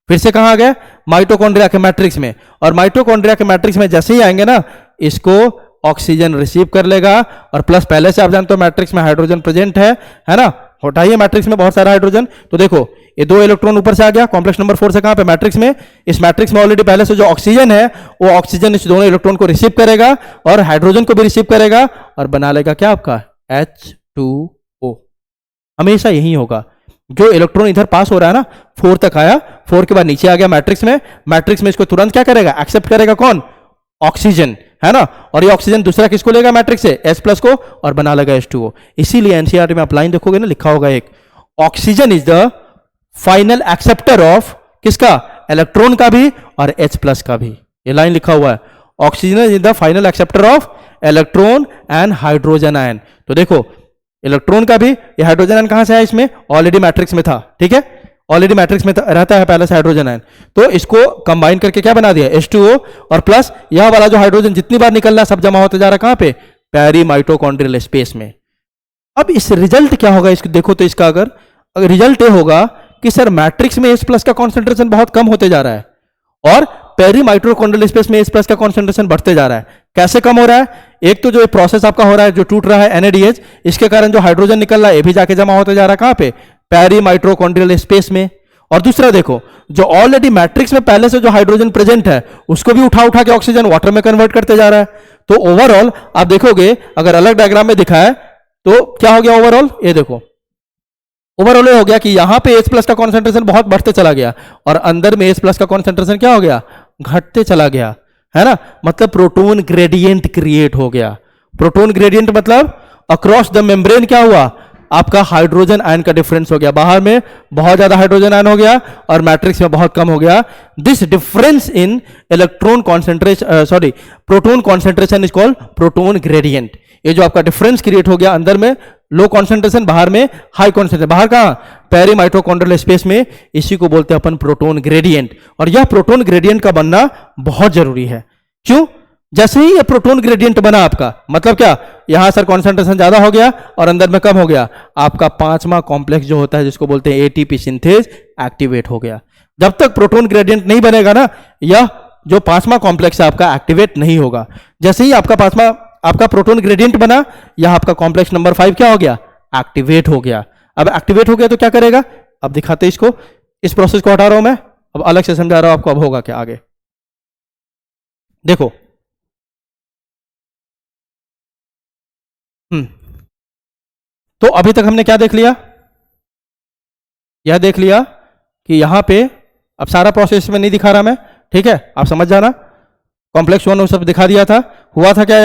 फिर से कहां आ गए, माइटोकॉन्ड्रिया के मैट्रिक्स में। और माइटोकॉन्ड्रिया के मैट्रिक्स में जैसे ही आएंगे ना, इसको ऑक्सीजन रिसीव कर लेगा, और प्लस पहले से आप जानते हो मैट्रिक्स में हाइड्रोजन प्रेजेंट है ना, हटाइए मैट्रिक्स में बहुत सारा हाइड्रोजन। तो देखो ये 2 इलेक्ट्रॉन ऊपर से आ गया कॉम्प्लेक्स नंबर 4 से, कहां पे, मैट्रिक्स में। इस मैट्रिक्स में ऑलरेडी पहले से जो ऑक्सीजन है, वो ऑक्सीजन इस दोनों इलेक्ट्रॉन को रिसीव करेगा और हाइड्रोजन को भी रिसीव करेगा और बना लेगा क्या, आपका H2O। हमेशा यही होगा, जो इलेक्ट्रॉन इधर पास हो रहा है ना, 4 तक आया, 4 के बाद नीचे आ गया मैट्रिक्स में, मैट्रिक्स में इसको तुरंत क्या करेगा, एक्सेप्ट करेगा, कौन, ऑक्सीजन, है ना। और ये ऑक्सीजन दूसरा किसको लेगा मैट्रिक्स से, H+ को, और बना लेगा H2O। इसीलिए एनसीईआरटी में आप लाइन देखोगे ना, लिखा होगा एक, oxygen is the final acceptor of किसका, इलेक्ट्रॉन का भी और H+ का भी। ये लाइन लिखा हुआ है, oxygen is the final acceptor of electron and hydrogen ion. तो देखो इलेक्ट्रॉन का भी, ये हाइड्रोजन आयन कहां से है, इसमें ऑलरेडी मैट्रिक्स में था, ठीक है, ऑलरेडी मैट्रिक्स में रहता है पहले से हाइड्रोजन आयन। तो इसको कंबाइन करके क्या बना दिया, H2O, और प्लस यह वाला जो हाइड्रोजन जितनी बार निकल रहा है सब जमा होते जा रहा है कहां पे, पेरी माइटोकॉन्ड्रियल स्पेस में। अब इस रिजल्ट क्या होगा, इसको देखो तो इसका अगर रिजल्ट ये होगा कि सर मैट्रिक्स में H+ का कॉन्सेंट्रेशन बहुत कम होते जा रहा है, और पेरी माइटोकॉन्ड्रियल स्पेस में H+ का कॉन्सेंट्रेशन बढ़ते जा रहा है। कैसे कम हो रहा है, एक तो जो प्रोसेस आपका हो रहा है, जो टूट रहा है NADH, इसके कारण जो हाइड्रोजन निकल रहा है ये भी जाके जमा होते जा रहा है कहां पे, पेरी माइटोकॉन्ड्रियल स्पेस में। और दूसरा देखो, जो ऑलरेडी मैट्रिक्स में पहले से जो हाइड्रोजन प्रेजेंट है, उसको भी उठा उठा के ऑक्सीजन वाटर में कन्वर्ट करते जा रहा है। तो ओवरऑल आप देखोगे, अगर अलग डायग्राम में दिखा है तो क्या हो गया ओवरऑल, ये देखो ओवरऑल हो गया कि यहां पे H+ का कॉन्सेंट्रेशन बहुत बढ़ते चला गया, और अंदर में H+ का कॉन्सेंट्रेशन क्या हो गया, घटते चला गया, है ना। मतलब प्रोटोन ग्रेडियंट क्रिएट हो गया। प्रोटोन ग्रेडियंट मतलब अक्रॉस द मेम्ब्रेन क्या हुआ, आपका हाइड्रोजन आयन का डिफरेंस हो गया, बाहर में बहुत ज्यादा हाइड्रोजन आयन हो गया और मैट्रिक्स में बहुत कम हो गया। This difference in electron concentration, sorry, proton concentration is called proton gradient. ये जो आपका डिफरेंस क्रिएट हो गया, अंदर में लो कॉन्सेंट्रेशन, बाहर में हाई कॉन्सेंट्रेशन, बाहर कहां, पेरी माइटोकॉन्ड्रियल स्पेस में, इसी को बोलते हैं अपन प्रोटोन ग्रेडियंट। और यह प्रोटोन ग्रेडियंट का बनना बहुत जरूरी है। क्यों, जैसे ही ये प्रोटोन ग्रेडियंट बना आपका, मतलब क्या, यहां सर कॉन्सेंट्रेशन ज्यादा हो गया और अंदर में कम हो गया, आपका 5वां कॉम्प्लेक्स जो होता है जिसको बोलते हैं ATP सिंथेज, एक्टिवेट हो गया। जब तक प्रोटोन ग्रेडियंट नहीं बनेगा ना, यह जो 5वां कॉम्प्लेक्स है आपका एक्टिवेट नहीं होगा। जैसे ही आपका 5वां आपका प्रोटोन ग्रेडियंट बना, यह आपका कॉम्प्लेक्स नंबर 5 क्या हो गया, एक्टिवेट हो गया। अब एक्टिवेट हो गया तो क्या करेगा, अब दिखाते इसको, इस प्रोसेस को हटा रहा हूं मैं, अब अलग से समझा रहा हूं आपको। अब होगा क्या आगे, देखो तो अभी तक हमने क्या देख लिया, यह देख लिया कि यहां पे, अब सारा प्रोसेस में नहीं दिखा रहा मैं, ठीक है, आप समझ जाना। कॉम्प्लेक्स 1 सब दिखा दिया था। हुआ था क्या,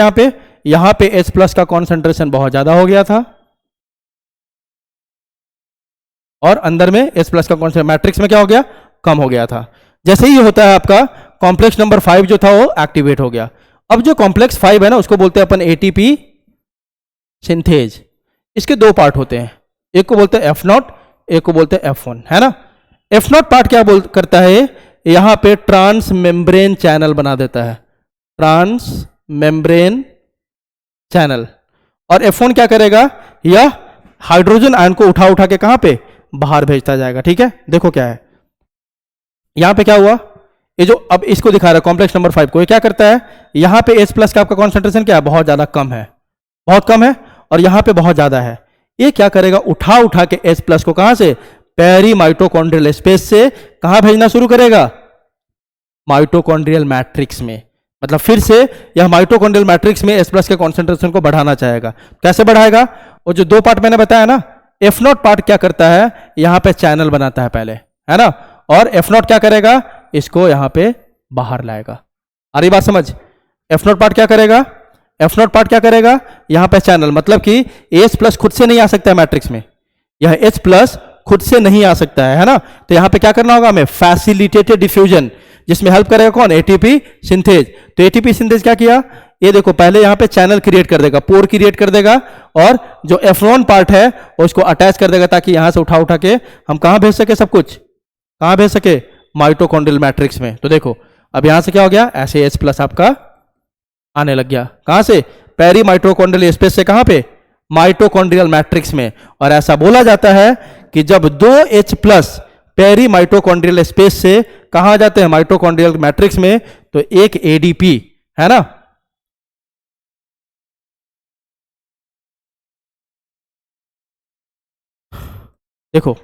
यहां पे H+ का कॉन्सेंट्रेशन बहुत ज्यादा हो गया था, और अंदर में H+ का कॉन्सेंट्रेशन मैट्रिक्स में क्या हो गया, कम हो गया था। जैसे ही होता है आपका कॉम्प्लेक्स नंबर 5 जो था वो एक्टिवेट हो गया। अब जो कॉम्प्लेक्स 5 है ना, उसको बोलते हैं अपन ATP सिंथेज। इसके 2 पार्ट होते हैं, एक को बोलते हैं F0, एक को बोलते हैं F1, है ना। F0 पार्ट क्या करता है, यहां पे ट्रांस मेम्ब्रेन चैनल बना देता है, ट्रांस मेम्ब्रेन चैनल। और F1 क्या करेगा, यह हाइड्रोजन आयन को उठा उठा के कहां पे, बाहर भेजता जाएगा, ठीक है। देखो क्या है, यहां पे क्या हुआ, ये जो अब इसको दिखा रहा है कॉम्प्लेक्स नंबर 5 को, ये क्या करता है, यहां पे H+ का आपका कॉन्सेंट्रेशन क्या है, बहुत ज्यादा कम है, बहुत कम है, और यहां पे बहुत ज्यादा है। ये क्या करेगा, उठा उठा के H+ को कहां से, पेरी माइटोकॉन्ड्रियल स्पेस से कहां भेजना शुरू करेगा, माइटोकॉन्ड्रियल मैट्रिक्स में। मतलब फिर से यह माइटोकॉन्ड्रियल मैट्रिक्स में H+ के कॉन्सेंट्रेशन को बढ़ाना चाहेगा। कैसे बढ़ाएगा, और जो 2 पार्ट मैंने बताया ना, F0 पार्ट क्या करता है, यहां पे चैनल बनाता है पहले, है ना, और F0 क्या करेगा, इसको यहां पे बाहर लाएगा। आ रही बात समझ, F0 पार्ट क्या करेगा, F0 पार्ट क्या करेगा, यहां पे चैनल, मतलब कि H+ खुद से नहीं आ सकता है मैट्रिक्स में, यह H+ खुद से नहीं आ सकता है ना। तो यहां पे क्या करना होगा हमें, फैसिलिटेटेड डिफ्यूजन, जिसमें हेल्प करेगा कौन, एटीपी सिंथेज। तो एटीपी सिंथेज क्या किया, ये देखो पहले यहां पे चैनल क्रिएट कर देगा, पोर क्रिएट कर देगा, और जो एफ्रॉन पार्ट है उसको अटैच कर देगा, ताकि यहां से उठा उठा के हम कहां भेज सके, सब कुछ कहां भेज सके, माइटोकॉन्ड्रियल मैट्रिक्स में। तो देखो अब यहां से क्या हो गया, ऐसे H प्लस आपका आने लग गया, कहां से, पेरी माइटोकॉन्ड्रियल स्पेस से, कहां पे, माइटोकॉन्ड्रियल मैट्रिक्स में। और ऐसा बोला जाता है कि जब दो H plus peri mitochondrial space से कहां जाते हैं, माइटोकॉन्ड्रियल मैट्रिक्स में, तो एक एडीपी है ना, देखो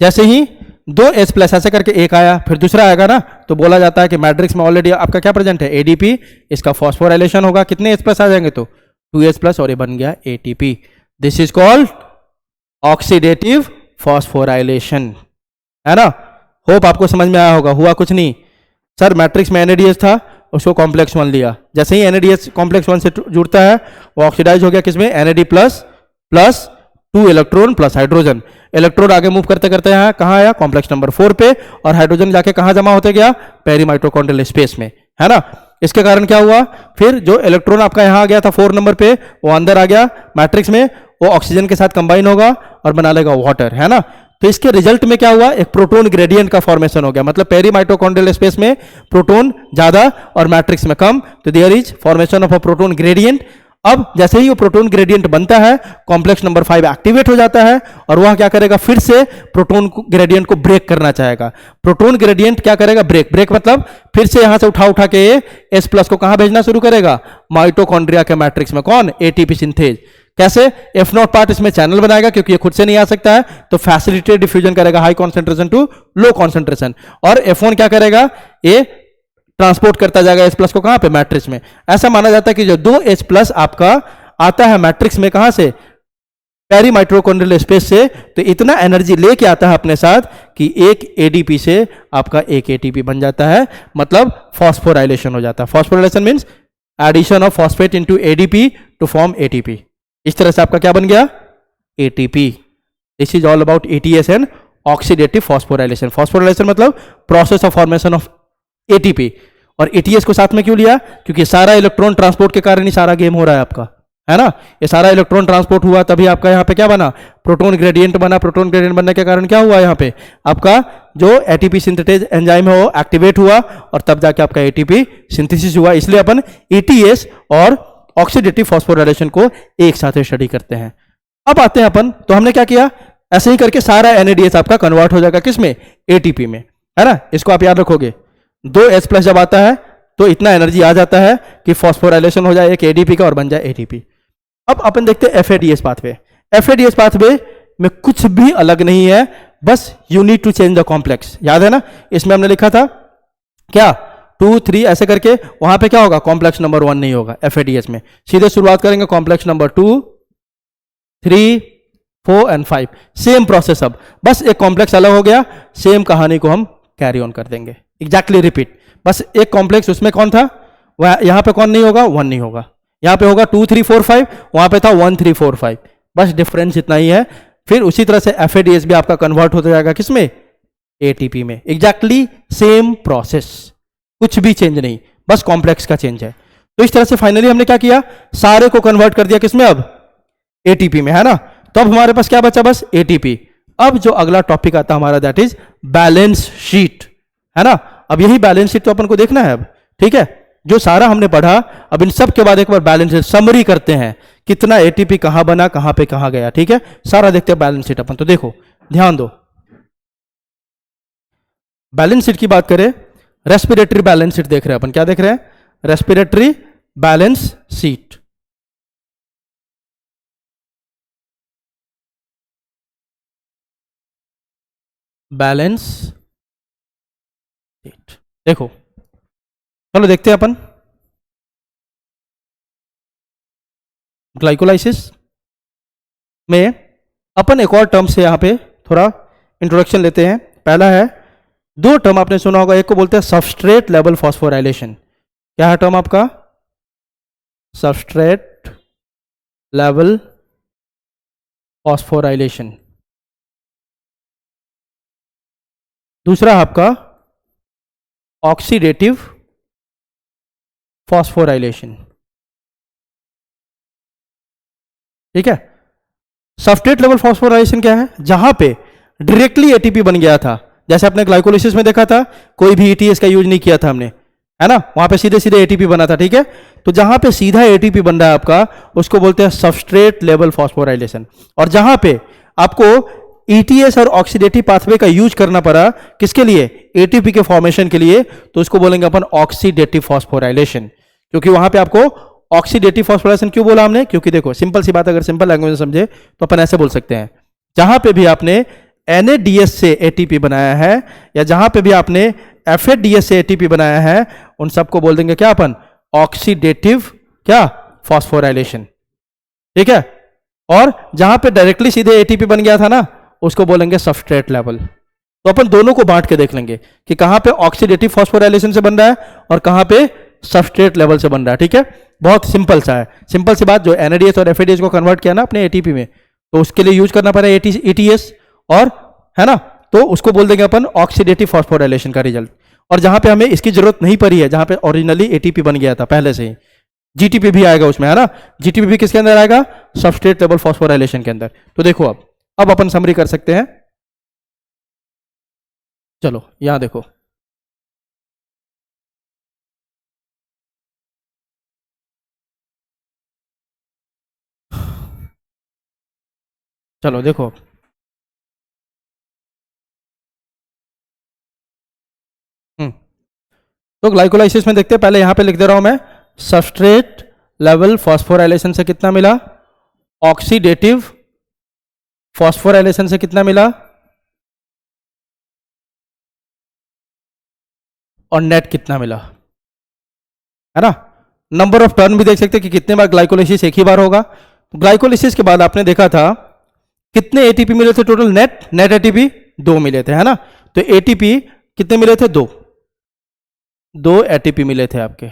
जैसे ही दो H प्लस ऐसे करके एक आया, फिर दूसरा आएगा ना, तो बोला जाता है कि मैट्रिक्स में ऑलरेडी आपका क्या प्रेजेंट है, एडीपी, इसका फॉस्फोराइलेशन होगा, कितने H प्लस आ जाएंगे, तो 2H प्लस, और ये बन गया ATP. This is called oxidative phosphorylation, है ना। होप आपको समझ में आया होगा। हुआ कुछ नहीं सर, मैट्रिक्स में एनएडीएच था, उसको कॉम्प्लेक्स वन लिया, जैसे ही एनएडीएच कॉम्प्लेक्स वन से जुड़ता है वो ऑक्सीडाइज हो गया किसमें, NAD plus plus 2 electron plus hydrogen, electron आगे मूव करते करते यहाँ कहाँ आया, कॉम्प्लेक्स नंबर 4 पे, और हाइड्रोजन जाके कहाँ जमा होते गया, पेरी माइटोकॉन्ड्रियल स्पेस में, है ना। इसके कारण क्या हुआ, फिर जो इलेक्ट्रॉन आपका यहाँ आ गया था 4 नंबर पे, वो अंदर आ गया मैट्रिक्स में, वो ऑक्सीजन के साथ कंबाइन होगा और बना लेगा वाटर, है ना। तो इसके रिजल्ट में क्या हुआ, एक प्रोटॉन ग्रेडियंट का फॉर्मेशन हो गया, मतलब पेरी माइटोकॉन्ड्रियल स्पेस में प्रोटॉन ज्यादा और मैट्रिक्स में कम, तो there is formation of a proton gradient. अब जैसे ही वो प्रोटॉन ग्रेडियंट बनता है, कॉम्प्लेक्स नंबर 5 एक्टिवेट हो जाता है, और वह क्या करेगा, फिर से प्रोटॉन ग्रेडियंट को ब्रेक करना चाहेगा। प्रोटॉन ग्रेडियंट क्या करेगा, ब्रेक मतलब फिर से यहां से उठा उठा के H प्लस को कहां भेजना शुरू करेगा, माइटोकॉन्ड्रिया के मैट्रिक्स में, कौन, एटीपी सिंथेज। कैसे, एफ नॉट पार्ट इसमें चैनल बनाएगा, क्योंकि ये खुद से नहीं आ सकता है, तो फैसिलिटेटेड डिफ्यूजन करेगा high concentration to low concentration, और F1 क्या करेगा, ये ट्रांसपोर्ट करता जाएगा H प्लस को कहां पे, मैट्रिक्स में। ऐसा माना जाता है कि जो दो H प्लस आपका आता है मैट्रिक्स में, कहां से, पेरी माइटोकॉन्ड्रियल स्पेस से, तो इतना एनर्जी लेके आता है अपने साथ कि एक एडीपी से आपका एक एटीपी बन जाता है, मतलब फॉस्फोराइलेशन हो जाता है। Phosphorylation means addition of phosphate into ADP to form ATP. इस तरह से आपका क्या बन गया, ATP. This is all about ETS and oxidative phosphorylation. Phosphorylation मतलब process of formation of ATP, और एटीएस को साथ में क्यों लिया, क्योंकि सारा इलेक्ट्रॉन ट्रांसपोर्ट के कारण ही सारा गेम हो रहा है आपका, है ना। ये सारा इलेक्ट्रॉन ट्रांसपोर्ट हुआ, तभी आपका यहाँ पे क्या बना, प्रोटॉन ग्रेडियंट बना। प्रोटॉन ग्रेडियंट बनने के कारण क्या हुआ, यहाँ पे आपका जो एटीपी सिंथेटेज एंजाइम है वो एक्टिवेट हुआ, और तब जाके आपका एटीपी सिंथेसिस हुआ। इसलिए अपन एटीएस और ऑक्सीडेटिव फॉस्फोराइलेशन को एक साथ स्टडी करते हैं। अब आते हैं अपन, तो हमने क्या किया, ऐसे ही करके सारा एनएडीएच आपका कन्वर्ट हो जाएगा किसमें, एटीपी में, है ना। इसको आप याद रखोगे, दो H प्लस जब आता है तो इतना एनर्जी आ जाता है कि फॉस्फोराइलेशन हो जाए एक एडीपी का और बन जाए एटीपी। अब अपन देखते हैं एफएडीएस पाथवे। एफएडीएस पाथवे में कुछ भी अलग नहीं है, बस you need to change the complex. याद है ना, इसमें हमने लिखा था क्या, 2 3 ऐसे करके, वहां पे क्या होगा, कॉम्प्लेक्स नंबर 1 नहीं होगा एफएडीएस में। सीधे शुरुआत करेंगे complex number 2 3 4 and 5, same process. अब बस एक कॉम्प्लेक्स अलग हो गया, सेम कहानी को हम कैरी ऑन कर देंगे, एग्जैक्टली रिपीट। बस एक कॉम्प्लेक्स उसमें कौन था, वह यहां पे कौन नहीं होगा, 1 नहीं होगा, यहां पे होगा 2 3 4 5, वहां पे था 1 3 4 5, बस डिफरेंस इतना ही है। फिर उसी तरह से एफएडीएस भी आपका कन्वर्ट होता जाएगा किसमें, एटीपी में। एग्जैक्टली सेम प्रोसेस, कुछ भी चेंज नहीं, बस कॉम्प्लेक्स का चेंज है। तो इस तरह से फाइनली हमने क्या किया, सारे को कन्वर्ट कर दिया किसमें, अब एटीपी में, है ना। तो अब हमारे पास क्या बचा, बस एटीपी। अब जो अगला टॉपिक आता है हमारा, दैट इज बैलेंस शीट, है ना। अब यही बैलेंस शीट तो अपन को देखना है अब, ठीक है। जो सारा हमने पढ़ा, अब इन सब के बाद एक बार बैलेंस शीट समरी करते हैं, कितना एटीपी कहां बना, कहां पे कहां गया, ठीक है। सारा देखते हैं बैलेंस शीट अपन। तो देखो ध्यान दो, बैलेंस शीट की बात करें, रेस्पिरेटरी बैलेंस शीट देख रहे हैं अपन, क्या देख रहे हैं, respiratory balance sheet. Balance sheet देखो, चलो देखते हैं अपन। ग्लाइकोलाइसिस में अपन एक और टर्म से यहां पे थोड़ा इंट्रोडक्शन लेते हैं। पहला है, दो टर्म आपने सुना होगा, एक को बोलते हैं सबस्ट्रेट लेवल फॉस्फोराइलेशन। क्या है टर्म आपका, सबस्ट्रेट लेवल फॉस्फोराइलेशन। दूसरा आपका ऑक्सीडेटिव फॉस्फोराइलेशन। ठीक है, सब्सट्रेट लेवल फॉस्फोराइलेशन क्या है? जहां पे डायरेक्टली एटीपी बन गया था, जैसे आपने ग्लाइकोलिसिस में देखा था, कोई भी ईटीएस का यूज नहीं किया था हमने, है ना, वहां पे सीधे सीधे एटीपी बना था। ठीक है, तो जहां पे सीधा एटीपी बन रहा है आपका, उसको बोलते हैं सबस्ट्रेट लेवल फॉस्फोराइलेशन। और जहां पे आपको ईटीएस और ऑक्सीडेटिव पाथवे का यूज करना पड़ा, किसके लिए? एटीपी के फॉर्मेशन के लिए, तो उसको बोलेंगे अपन ऑक्सीडेटिव फॉस्फोराइलेशन। क्योंकि वहां पे आपको ऑक्सीडेटिव फॉस्फोराइलेशन क्यों बोला हमने? क्योंकि देखो सिंपल सी बात, अगर सिंपल लैंग्वेज में समझे तो अपन ऐसे बोल सकते हैं, जहां पे भी आपने NADH से एटीपी बनाया है, या जहां पे भी आपने FADH से एटीपी बनाया है, उन सबको बोल देंगे क्या अपन? ऑक्सीडेटिव क्या? फॉस्फोराइलेशन। ठीक है, और जहां पे डायरेक्टली सीधे एटीपी बन गया था ना, उसको बोलेंगे सबस्ट्रेट लेवल। तो अपन दोनों को बांट के देख लेंगे कि कहां पे ऑक्सीडेटिव फॉस्फोराइलेशन से बन रहा है और कहां पे सबस्ट्रेट लेवल से बन रहा है। ठीक है, बहुत सिंपल सा है, सिंपल सी बात। जो NADH और FADH को कन्वर्ट किया ना अपने एटीपी में, तो उसके लिए यूज करना पड़ा ETS, और है ना, तो उसको बोल देंगे अपन ऑक्सीडेटिव फॉस्फोराइलेशन का रिजल्ट। और जहां पे हमें इसकी जरूरत नहीं पड़ी है, जहां पे ओरिजिनली एटीपी बन गया था पहले से ही, जीटीपी भी आएगा उसमें, है ना, जीटीपी भी किसके अंदर आएगा? सबस्ट्रेट लेवल फॉस्फोराइलेशन के अंदर। तो देखो अब अपन समरी कर सकते हैं। चलो यहां देखो, चलो देखो, तो ग्लाइकोलाइसिस में देखते हैं, पहले यहां पे लिख दे रहा हूं मैं, सबस्ट्रेट लेवल फॉस्फोराइलेशन से कितना मिला, ऑक्सीडेटिव फॉस्फोराइलेशन से कितना मिला, और नेट कितना मिला, है ना। नंबर ऑफ टर्न भी देख सकते हैं कि कितने बार ग्लाइकोलाइसिस एक ही बार होगा। ग्लाइकोलाइसिस के बाद आपने देखा था कितने एटीपी मिले थे टोटल? नेट एटीपी 2 मिले थे, है ना। तो एटीपी कितने मिले थे? 2 एटीपी मिले थे आपके,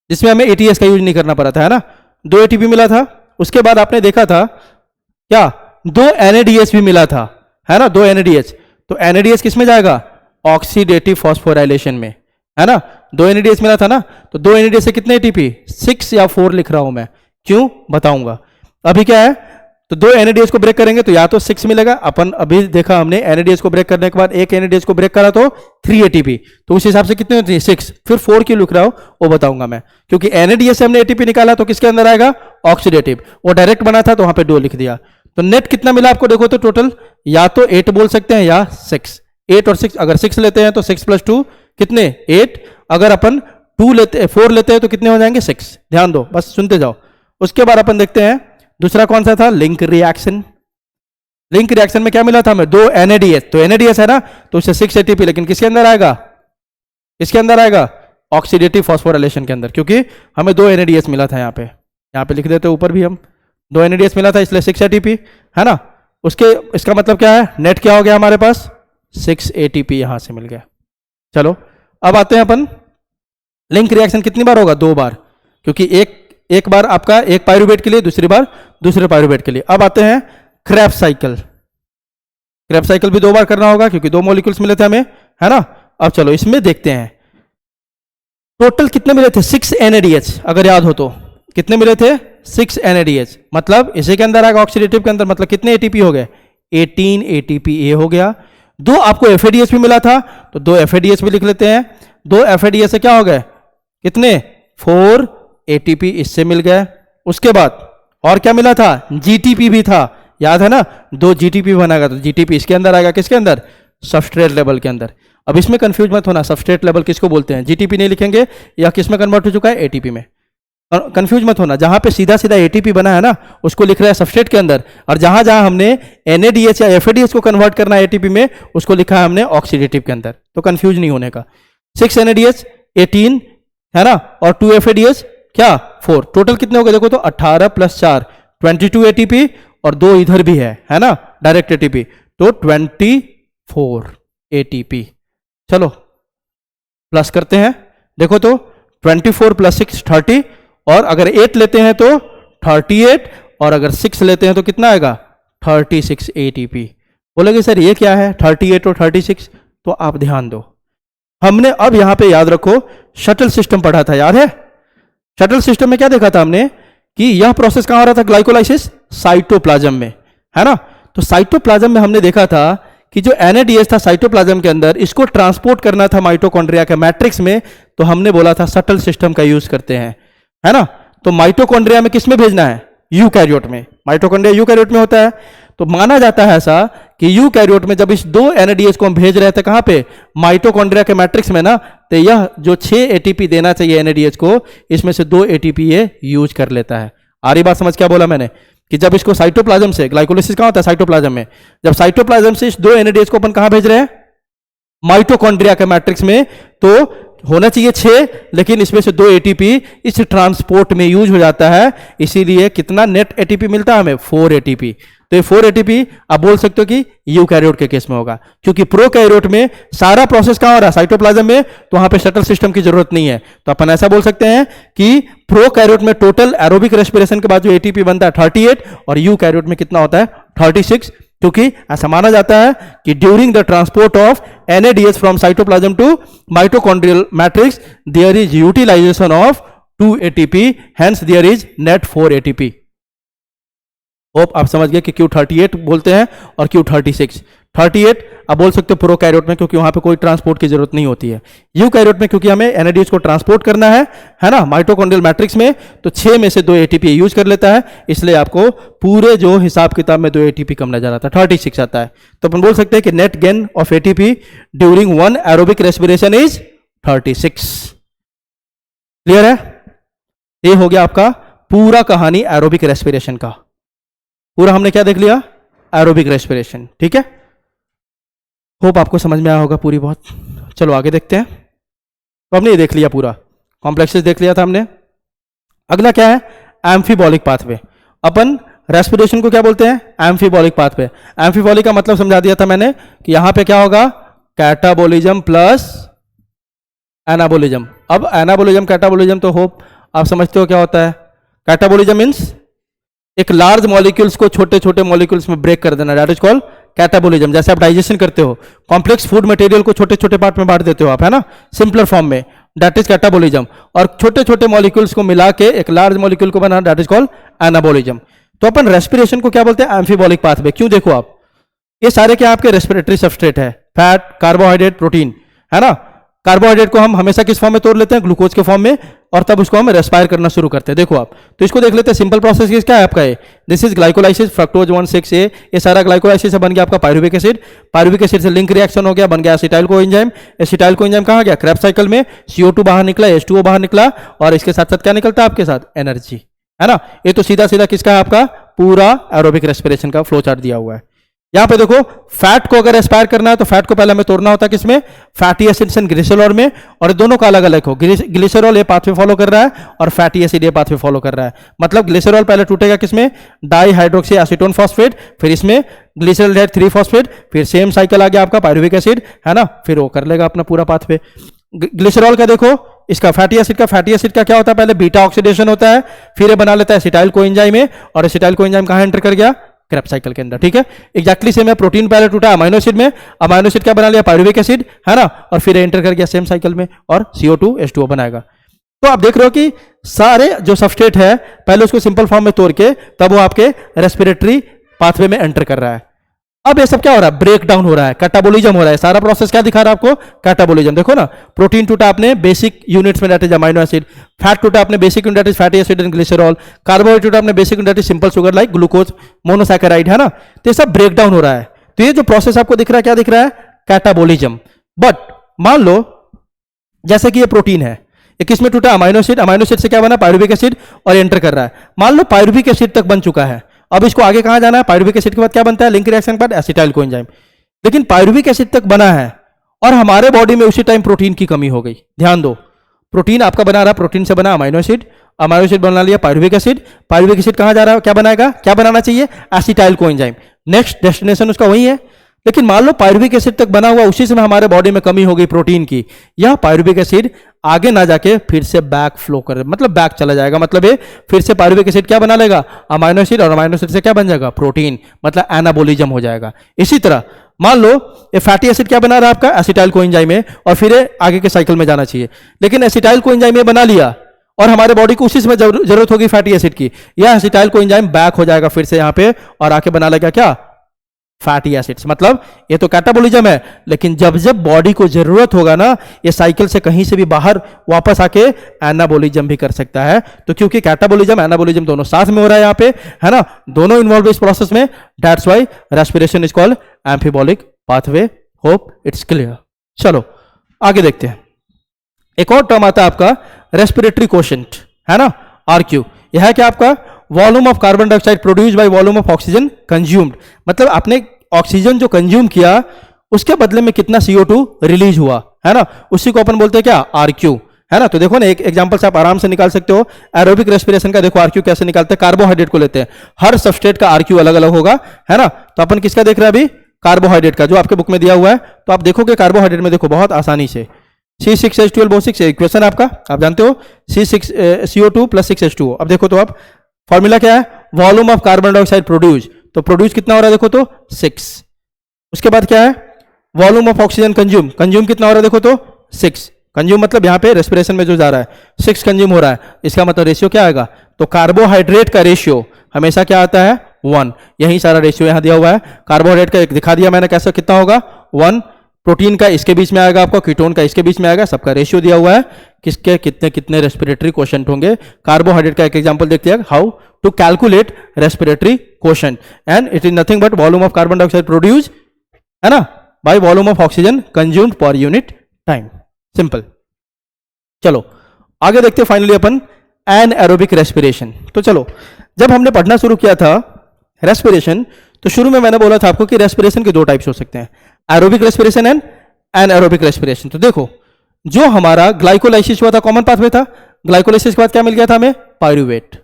जिसमें हमें एटीएस का यूज नहीं करना पड़ा था, है ना। 2 एटीपी मिला था। उसके बाद आपने देखा था क्या? 2 NADH भी मिला था, है ना, 2 NADH। तो NADH किस में जाएगा? ऑक्सीडेटिव फॉस्फोराइलेशन में, है ना। 2 NADH मिला था ना, तो 2 NADH से कितने एटीपी? 6 या 4 लिख रहा हूं मैं, क्यों बताऊंगा। अभी क्या है, तो 2 NADH को ब्रेक करेंगे तो या तो 6 मिलेगा। अपन अभी देखा हमने NADH को ब्रेक करने के बाद एक NADH को ब्रेक करा तो 3 ATP, तो उस हिसाब से कितने होती है? 6। फिर 4 क्यों लिख रहा हो वो बताऊंगा मैं, क्योंकि NADH से हमने ATP निकाला तो किसके अंदर आएगा? ऑक्सीडेटिव। वो डायरेक्ट बना था तो वहां पे 2 लिख दिया। तो नेट कितना मिला आपको? देखो तो टोटल या तो 8 बोल सकते हैं या 6। 8 और 6, अगर 6 लेते हैं तो 6 + 2 कितने? 8। अगर अपन 4 लेते हैं तो कितने हो जाएंगे? 6। ध्यान दो, बस सुनते जाओ। उसके बाद अपन देखते हैं दूसरा कौन सा था? Link reaction. लिंक रिएक्शन में क्या मिला था हमें? 2 NADH। तो NADH है ना, तो उससे 6 ATP, लेकिन किसके अंदर आएगा? किसके अंदर आएगा? ऑक्सीडेटिव फॉस्फोराइलेशन के अंदर, क्योंकि हमें 2 NADH मिला था। यहाँ पे लिख देते ऊपर भी हम 2 NADH मिला था, इसलिए 6 ATP, है ना। उसके इसका मतलब क्या है? नेट क्या हो गया हमारे पास? 6 ATP यहां से मिल गया। चलो अब आते हैं अपन, लिंक रिएक्शन कितनी बार होगा? 2 बार, क्योंकि एक बार आपका एक पायरुवेट के लिए, दूसरी बार दूसरे पायरुवेट के लिए। अब आते हैं क्रेब्स साइकिल। क्रेब्स साइकिल भी 2 बार करना होगा, क्योंकि 2 मॉलिक्यूल्स मिले थे हमें, है ना। अब चलो इसमें देखते हैं टोटल कितने मिले थे? 6 NADH, अगर याद हो तो कितने मिले थे? 6 NADH। मतलब इसी के अंदर आएगा ऑक्सीडेटिव के अंदर, मतलब कितने ATP हो गए? 18 ATP ये हो गया। 2 आपको FADH भी मिला था, तो 2 FADH भी लिख लेते हैं। 2 FADH से क्या हो गए? कितने? 4 ATP इससे मिल गए। उसके बाद और क्या मिला था? GTP भी था, याद है ना। 2 GTP बनाएगा तो GTP इसके अंदर आएगा, किसके अंदर? सबस्ट्रेट लेवल के अंदर। अब इसमें कंफ्यूज मत होना, सबस्ट्रेट लेवल किसको बोलते हैं? GTP नहीं लिखेंगे, या किस में कन्वर्ट हो चुका है? ATP में। कंफ्यूज मत होना, जहां पे सीधा सीधा ATP बना है ना, उसको लिख रहा है सबस्ट्रेट के अंदर, और जहां जहां हमने NADH या FADH को कन्वर्ट करना है ATP में, उसको लिखा है हमने ऑक्सीडेटिव के अंदर। तो कंफ्यूज नहीं होने का। 6 NADH 18, है ना, और 2 FADH क्या? 4। टोटल कितने हो गए? देखो तो 18 + 4 22 ATP, और 2 इधर भी है ना, डायरेक्ट ATP, तो 24 ATP। चलो प्लस करते हैं, देखो तो 24 + 6 30, और अगर 8 लेते हैं तो 38, और अगर 6 लेते हैं तो कितना आएगा? 36 ATP। बोलेंगे सर ये क्या है 38 और 36, तो आप ध्यान दो, हमने अब यहां पे याद रखो शटल सिस्टम पढ़ा था, याद है? शटल सिस्टम में क्या देखा था हमने कि यह प्रोसेस कहां हो रहा था ग्लाइकोलाइसिस? साइटोप्लाज्म में, है ना? तो साइटोप्लाज्म में हमने देखा था कि जो NADH था साइटोप्लाज्म के अंदर, इसको ट्रांसपोर्ट करना था माइटोकॉन्ड्रिया के मैट्रिक्स में, तो हमने बोला था शटल सिस्टम का यूज करते हैं, है ना? तो माइटोकॉन्ड्रिया में किस में भेजना है? यूकैरियोट में। माइटोकॉन्ड्रिया यूकैरियोट में होता है, तो माना जाता है ऐसा कि यूकैरियोट में जब इस 2 NADH को हम भेज रहे थे कहां पे? माइटोकॉन्ड्रिया के मैट्रिक्स में ना, तो यह जो 6 ATP देना चाहिए NADH को, इसमें से 2 ATP ये यूज कर लेता है। आ रही बात समझ? क्या बोला मैंने कि जब इसको साइटोप्लाज्म से, ग्लाइकोलाइसिस कहां होता है? साइटोप्लाज्म में। जब साइटोप्लाज्म से इस 2 NADH को अपन कहां भेज रहे हैं? माइटोकॉन्ड्रिया के मैट्रिक्स में, तो होना चाहिए 6, लेकिन इसमें से 2 ATP इस ट्रांसपोर्ट में यूज हो जाता है, इसीलिए कितना नेट ATP मिलता है हमें? 4 ATP। तो ये 4 ATP आप बोल सकते हो कि यूकैरियोट के केस में होगा, क्योंकि प्रोकैरियोट में सारा प्रोसेस कहां हो रहा है? साइटोप्लाज्म में, तो वहां पे शटल सिस्टम की जरूरत नहीं है। तो अपन ऐसा बोल सकते हैं कि प्रोकैरियोट में टोटल एरोबिक रेस्पिरेशन के बाद जो ATP बनता है 38, और यूकैरियोट में कितना होता है? 36, क्योंकि ऐसा माना जाता है कि during the transport of NADH from cytoplasm to mitochondrial matrix there is utilisation of 2 ATP, hence there is net 4 ATP। Hope आप समझ गए कि क्यों 38 बोलते हैं और क्यों 36। 38 आप बोल सकते हो प्रोकैरियोट में, क्योंकि वहां पे कोई ट्रांसपोर्ट की जरूरत नहीं होती है। यूकैरियोट में क्योंकि हमें NADH को ट्रांसपोर्ट करना है ना, माइटोकॉन्ड्रियल मैट्रिक्स में, तो 6 में से 2 ATP यूज कर लेता है, इसलिए आपको पूरे जो हिसाब किताब में 2 ATP कम नजर आता है, 36 आता है। तो अपन बोल सकते हैं कि net gain of ATP during 1 aerobic respiration is 36। Clear है? ये हो गया आपका पूरा कहानी एरोबिक रेस्पिरेशन का। पूरा हमने क्या देख लिया? Aerobic respiration. ठीक है, होप आपको समझ में आया होगा पूरी बहुत। चलो आगे देखते हैं। तो हमने ये देख लिया, पूरा कॉम्प्लेक्सेस देख लिया था हमने। अगला क्या है? Amphibolic pathway. अपन रेस्पिरेशन को क्या बोलते हैं? Amphibolic pathway. एम्फीबॉलिक का मतलब समझा दिया था मैंने कि यहां पे क्या होगा? Catabolism plus anabolism. अब एनाबोलिज्म कैटाबोलिज्म तो होप आप समझते हो क्या होता है। कैटाबोलिज्म मीन्स एक लार्ज मॉलिक्यूल्स को छोटे छोटे मॉलिक्यूल्स में ब्रेक कर देना, दैट इज कॉल्ड कैटाबोलिज्म। जैसे आप डाइजेशन करते हो, कॉम्प्लेक्स फूड मटेरियल को छोटे छोटे पार्ट में बांट देते हो आप, है ना, सिंपलर फॉर्म में, दैट इज कैटाबोलिज्म। और छोटे छोटे मॉलिक्यूल्स को मिला के एक लार्ज मॉलिक्यूल को बनाना, दैट इज कॉल्ड एनाबोलिज्म। तो अपन रेस्पिरेशन को क्या बोलते हैं? Amphibolic pathway. क्यों? देखो आप, ये सारे क्या आपके रेस्पिरेटरी सबस्ट्रेट है, फैट, कार्बोहाइड्रेट, प्रोटीन, है ना। कार्बोहाइड्रेट को हम हमेशा किस फॉर्म में तोड़ लेते हैं? ग्लूकोज के फॉर्म में, और तब उसको हम रेस्पायर करना शुरू करते हैं। देखो आप, तो इसको देख लेते हैं। सिंपल प्रोसेस क्या है आपका? ये this is glycolysis, fructose 1,6-A, ये सारा ग्लाइकोलाइसिस से बन गया आपका पायरुविक एसिड। पायरुविक एसिड से लिंक रिएक्शन हो गया, बन गया एसिटाइल कोएंजाइम। एसिटाइल कोएंजाइम कहां गया? क्रेब्स साइकिल में, CO2 बाहर निकला, H2O बाहर निकला, और इसके साथ साथ क्या निकलता है आपके साथ? एनर्जी, है ना। ये तो सीधा सीधा किसका है? आपका पूरा एरोबिक रेस्पिरेशन का फ्लो चार्ट दिया हुआ है। यहां पे देखो, फैट को अगर एस्पायर करना है तो फैट को पहले हमें तोड़ना होता है किसमें? फैटी एसिड्स एंड ग्लिसरॉल में। और दोनों का अलग अलग हो, ग्लिसरॉल ये पाथवे फॉलो कर रहा है और फैटी एसिड ये पाथवे फॉलो कर रहा है। मतलब ग्लिसरॉल पहले टूटेगा किसमें? डाई हाइड्रोक्सी एसीटोन फॉस्फेट, फिर इसमें ग्लिसरॉल 3 फॉस्फेट, फिर सेम साइकिल आ गया आपका पायरुविक एसिड, है ना, फिर वो कर लेगा अपना पूरा पाथवे। ग्लिसरॉल का देखो, इसका फैटी एसिड का क्या होता है? पहले बीटा ऑक्सीडेशन होता है, फिर ये बना लेता है एसिटाइल कोएंजाइम में, और एसिटाइल कोएंजाइम कहां एंटर कर गया? क्रेब्स साइकिल के अंदर। ठीक है, एग्जैक्टली सेम है। प्रोटीन पहले टूटा अमाइनो एसिड में, अमाइनो एसिड क्या बना लिया? पायरुविक एसिड, है ना, और फिर एंटर कर गया सेम साइकिल में और CO2 H2O बनाएगा। तो आप देख रहे हो कि सारे जो सबस्ट्रेट है पहले उसको सिंपल फॉर्म में तोड़ के तब वो आपके रेस्पिरेटरी पाथवे में एंटर कर रहा है। अब ये सब क्या हो रहा है? ब्रेक डाउन हो रहा है, कैटाबोलिज्म हो रहा है। सारा प्रोसेस क्या दिखा रहा है आपको? कैटाबोलिज्म। देखो ना, प्रोटीन टूटा आपने बेसिक यूनिट्स में, that is amino acid. Fat टूटा आपने basic unit, that is fatty acid and glycerol. Carbohydrate टूटा आपने basic unit, that is simple sugar like glucose, monosaccharide, है ना। तो ये सब ब्रेक डाउन हो रहा है। तो ये जो प्रोसेस आपको दिख रहा है, क्या दिख रहा है? कैटाबोलिज्म। बट मान लो जैसे कि ये प्रोटीन है, ये किसमें टूटा? Amino acid. अमाइनो एसिड से क्या बना? पायरुविक एसिड, और एंटर कर रहा है। मान लो पायरुविक एसिड तक बन चुका है, अब इसको आगे कहां जाना है? पायरुविक एसिड के बाद क्या बनता है? लिंक रिएक्शन के बाद एसिटाइल कोएंजाइम। लेकिन पायरुविक एसिड तक बना है और हमारे बॉडी में उसी टाइम प्रोटीन की कमी हो गई। ध्यान दो, प्रोटीन आपका बना रहा, प्रोटीन से बना अमाइनो एसिड, अमाइनो एसिड बना लिया पायरुविक एसिड। पायरुविक एसिड कहां जा रहा है? क्या बनाएगा? क्या बनाना चाहिए? Acetyl coenzyme. नेक्स्ट डेस्टिनेशन उसका वही है। लेकिन मान लो पायरुविक एसिड तक बना हुआ, उसी समय हमारे बॉडी में कमी हो गई प्रोटीन की, यह पायरुविक एसिड आगे ना जाके फिर से बैक फ्लो कर, मतलब बैक चला जाएगा, मतलब ये फिर से पायरुविक एसिड क्या बना लेगा, अमाइनो एसिड, और अमाइनो एसिड से क्या बन जाएगा, प्रोटीन, मतलब एनाबोलिज्म हो जाएगा। इसी तरह मान लो ये फैटी एसिड क्या बना रहा है आपका, एसिटाइल कोएंजाइम है, और फिर ये आगे के साइकिल में जाना चाहिए, लेकिन एसिटाइल कोएंजाइम बना लिया और हमारे बॉडी को उसी समय जरूरत होगी फैटी एसिड की, यह एसिटाइल कोएंजाइम बैक हो जाएगा फिर से यहाँ पे और आके बना लेगा क्या, फैटी एसिड्स। मतलब ये तो कैटाबोलिज्म है, लेकिन जब जब बॉडी को जरूरत होगा ना, ये साइकिल से कहीं से भी बाहर वापस आके एनाबोलिज्म भी कर सकता है। तो क्योंकि कैटाबोलिज्म एनाबोलिज्म दोनों साथ में हो रहा है यहाँ पे, है ना, दोनों इन्वॉल्व इस प्रोसेस में, that's why respiration is called amphibolic pathway. Hope it's clear. चलो आगे देखते हैं। एक और टर्म आता है आपका रेस्पिरेटरी कोशेंट, है ना, आरक्यू। यह है क्या आपका, volume of carbon dioxide produce by volume of oxygen consumed, मतलब आपने ऑक्सीजन जो कंज्यूम किया उसके बदले में कितना CO2 रिलीज हुआ, है ना, उसी को अपन बोलते हैं क्या, आरक्यू, है ना। तो देखो ना, एक एग्जांपल से आप आराम से निकाल सकते हो एरोबिक रेस्पिरेशन का। देखो आरक्यू कैसे निकालते हैं, कार्बोहाइड्रेट को लेते हैं, हर सबस्ट्रेट का आरक्यू अलग अलग होगा, है ना। तो अपन किसका देख रहे हैं अभी, कार्बोहाइड्रेट का, जो आपके बुक में दिया हुआ है। तो आप देखोगे कार्बोहाइड्रेट में, देखो बहुत आसानी से C6H12O6 इक्वेशन आपका, आप जानते हो CO2 + 6H2O। अब देखो तो आप फॉर्मूला क्या है, volume of carbon dioxide produce, तो प्रोड्यूस कितना हो रहा है देखो तो 6। उसके बाद क्या है, volume of oxygen consume, consume कितना हो रहा है देखो तो 6। कंज्यूम मतलब यहाँ पे रेस्पिरेशन में जो जा रहा है 6 कंज्यूम हो रहा है, इसका मतलब रेशियो क्या आएगा, तो कार्बोहाइड्रेट का रेशियो हमेशा क्या आता है, 1। यही सारा रेशियो यहाँ दिया हुआ है, कार्बोहाइड्रेट का एक दिखा दिया मैंने कैसे, कितना होगा 1, प्रोटीन का इसके बीच में आएगा आपका, कीटोन का इसके बीच में आएगा, सबका रेशियो दिया हुआ है, किसके कितने कितने रेस्पिरेटरी कोशेंट होंगे। कार्बोहाइड्रेट का एक एग्जांपल देखते हैं, how to calculate respiratory quotient, and it is nothing but volume of carbon dioxide produce, है ना, by volume of oxygen consumed per unit time. Simple. चलो आगे देखते हैं फाइनली अपन एनएरोबिक रेस्पिरेशन। तो चलो, जब हमने पढ़ना शुरू किया था रेस्पिरेशन, तो शुरू में मैंने बोला था आपको कि रेस्पिरेशन के 2 टाइप्स हो सकते हैं, aerobic respiration and anaerobic respiration. तो देखो, जो हमारा ग्लाइकोलाइसिस हुआ था, कॉमन पाथवे था, ग्लाइकोलाइसिस के बाद क्या मिल गया था हमें, पायरुवेट।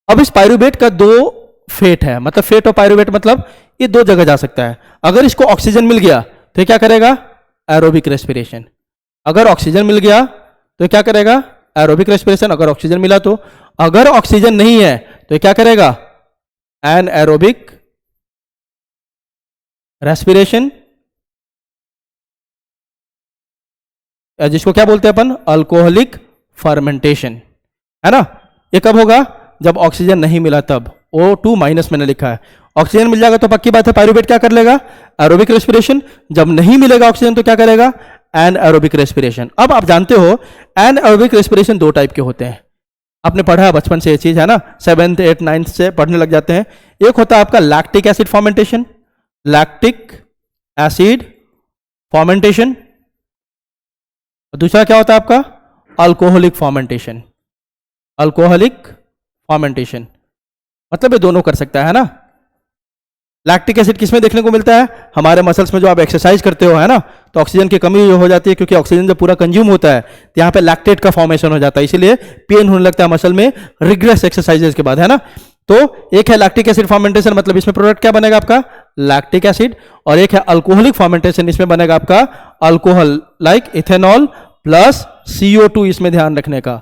अब इस पायरुवेट का 2 फेट है, मतलब फेट और पायरुवेट, मतलब ये 2 जगह जा सकता है। अगर इसको ऑक्सीजन मिल गया तो ये क्या करेगा, एरोबिक रेस्पिरेशन। अगर ऑक्सीजन मिल गया तो क्या करेगा, एरोबिक रेस्पिरेशन। अगर ऑक्सीजन मिला तो, अगर ऑक्सीजन नहीं है तो क्या करेगा, एनएरोबिक रेस्पिरेशन, जिसको क्या बोलते हैं अपन, अल्कोहलिक फर्मेंटेशन, है ना। ये कब होगा, जब ऑक्सीजन नहीं मिला तब, O2- मैंने लिखा है। ऑक्सीजन मिल जाएगा तो पक्की बात है पायरुवेट क्या कर लेगा, एरोबिक रेस्पिरेशन। जब नहीं मिलेगा ऑक्सीजन तो क्या करेगा, एनएरोबिक रेस्पिरेशन। अब आप जानते हो एनएरोबिक रेस्पिरेशन 2 टाइप के होते हैं, आपने पढ़ा बचपन से ये चीज, है ना, 7th 8th 9th से पढ़ने लग जाते हैं। एक होता है आपका lactic acid fermentation, lactic acid fermentation, दूसरा क्या होता है आपका, अल्कोहलिक फॉर्मेंटेशन। अल्कोहलिक फॉर्मेंटेशन मतलब ये दोनों कर सकता है ना। लैक्टिक एसिड किसमें देखने को मिलता है, हमारे मसल्स में, जो आप एक्सरसाइज करते हो, है ना, तो ऑक्सीजन की कमी हो जाती है, क्योंकि ऑक्सीजन जब पूरा कंज्यूम होता है तो यहाँ पे लैक्टेट का फॉर्मेशन हो जाता है, इसीलिए पेन होने लगता है मसल में रिग्रेस एक्सरसाइजेस के बाद, है ना। तो एक है लैक्टिक एसिड फॉर्मेंटेशन, मतलब इसमें प्रोडक्ट क्या बनेगा आपका, लैक्टिक एसिड, और एक है अल्कोहलिक फॉर्मेंटेशन, इसमें बनेगा आपका alcohol, like ethanol plus CO2। इसमें ध्यान रखने का,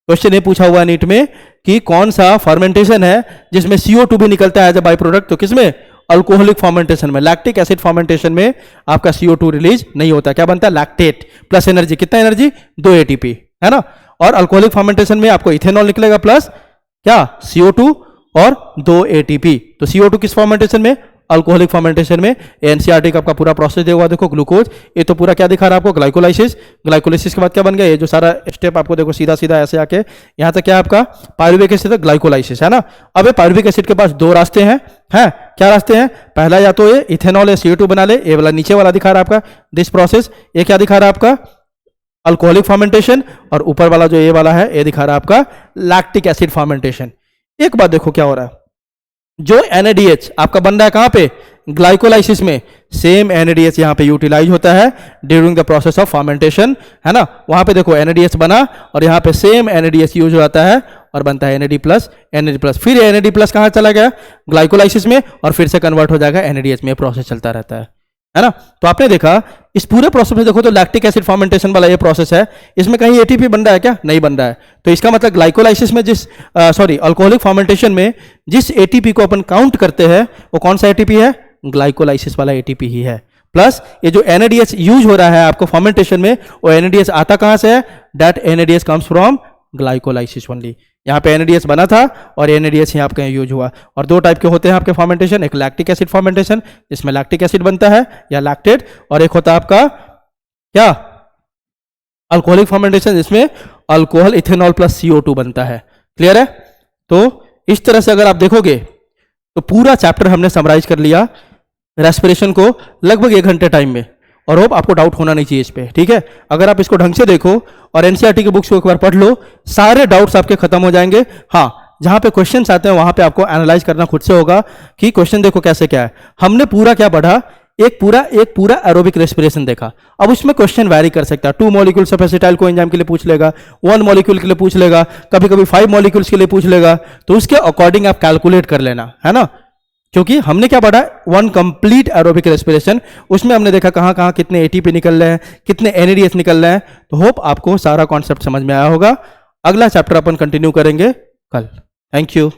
क्वेश्चन ये पूछा हुआ है नीट में कि कौन सा फॉर्मेंटेशन है जिसमें CO2 भी निकलता है एज अ बाई प्रोडक्ट, तो किसमें, अल्कोहलिक फॉर्मेंटेशन में। लैक्टिक एसिड फॉर्मेंटेशन में आपका CO2 रिलीज नहीं होता, क्या बनता है, लैक्टेट प्लस एनर्जी, कितना एनर्जी, 2 ATP, है ना। और अल्कोहलिक फॉर्मेंटेशन में आपको इथेनॉल निकलेगा प्लस क्या, CO2 और 2 ATP। तो CO2 किस फॉर्मेंटेशन में, अल्कोहलिक फॉर्मेंटेशन में। एनसीईआरटी का आपका पूरा प्रोसेस दिया हुआ, देखो ग्लूकोज, ये तो पूरा क्या दिखा रहा है आपको, ग्लाइकोलाइसिस। ग्लाइकोलाइसिस के बाद क्या बन गया, ये जो सारा स्टेप आपको देखो सीधा सीधा ऐसे आके यहाँ तक क्या आपका पायरुविक एसिड तक ग्लाइकोलाइसिस, है ना। अब ये पायरुविक एसिड के पास 2 रास्ते हैं, क्या रास्ते हैं, पहला या तो ये इथेनॉल या CO2 बना ले, ये वाला नीचे वाला दिखा रहा है आपका दिस प्रोसेस, ये क्या दिखा रहा है आपका, अल्कोहलिक फॉर्मेंटेशन, और ऊपर वाला जो ये वाला है ये दिखा रहा है आपका लैक्टिक एसिड फॉर्मेंटेशन। एक बात देखो क्या हो रहा है, जो NADH आपका बन रहा है कहां पे, ग्लाइकोलाइसिस में, सेम NADH यहां पे यूटिलाइज होता है during the process of fermentation, है ना। वहां पे देखो NADH बना और यहां पे सेम NADH यूज हो जाता है और बनता है NAD+, फिर NAD+ कहाँ चला गया, ग्लाइकोलाइसिस में, और फिर से कन्वर्ट हो जाएगा NADH में। प्रोसेस चलता रहता है ना। तो आपने देखा इस पूरे प्रोसेस में देखो तो लैक्टिक एसिड फर्मेंटेशन वाला ये प्रोसेस है, इसमें कहीं ATP बन रहा है क्या, नहीं बन रहा है। तो इसका मतलब ग्लाइकोलाइसिस में अल्कोहलिक फर्मेंटेशन में जिस ATP को अपन काउंट करते हैं वो कौन सा ATP है, ग्लाइकोलाइसिस वाला ATP ही है। प्लस ये जो NADH यूज हो रहा है आपको फर्मेंटेशन में, वो NADH आता कहां से है, that NADH comes from glycolysis only. यहाँ पे NADH बना था और NADH यहाँ पे यूज हुआ। और दो टाइप के होते हैं आपके फर्मेंटेशन, एक लैक्टिक एसिड फर्मेंटेशन जिसमें लैक्टिक एसिड बनता है या लैक्टेट, और एक होता है आपका क्या, अल्कोहलिक फर्मेंटेशन जिसमें अल्कोहल इथेनॉल प्लस CO2 बनता है। क्लियर है। तो इस तरह से अगर आप देखोगे तो पूरा चैप्टर हमने समराइज कर लिया रेस्पिरेशन को लगभग 1 घंटे टाइम में, और होप आपको डाउट होना नहीं चाहिए इस पे, ठीक है। अगर आप इसको ढंग से देखो और NCERT की बुक्स को एक बार पढ़ लो, सारे डाउट्स आपके खत्म हो जाएंगे। हाँ, जहां पे क्वेश्चंस आते हैं वहां पे आपको एनालाइज करना खुद से होगा कि क्वेश्चन देखो कैसे क्या है। हमने पूरा क्या पढ़ा, एक पूरा एरोबिक रेस्पिरेशन देखा। अब उसमें क्वेश्चन वैरी कर सकता है, 2 मॉलिक्यूल्स ऑफ एसिटाइल कोएंजाइम के लिए पूछ लेगा, 1 मॉलिक्यूल के लिए पूछ लेगा, कभी कभी 5 मॉलिक्यूल्स के लिए पूछ लेगा। तो उसके अकॉर्डिंग आप कैलकुलेट कर लेना, है ना। क्योंकि हमने क्या पढ़ा, 1 कंप्लीट एरोबिक रेस्पिरेशन, उसमें हमने देखा कहां कहां कितने ATP निकल रहे हैं, कितने NADH निकल रहे हैं। तो होप आपको सारा कॉन्सेप्ट समझ में आया होगा। अगला चैप्टर अपन कंटिन्यू करेंगे कल। Thank you.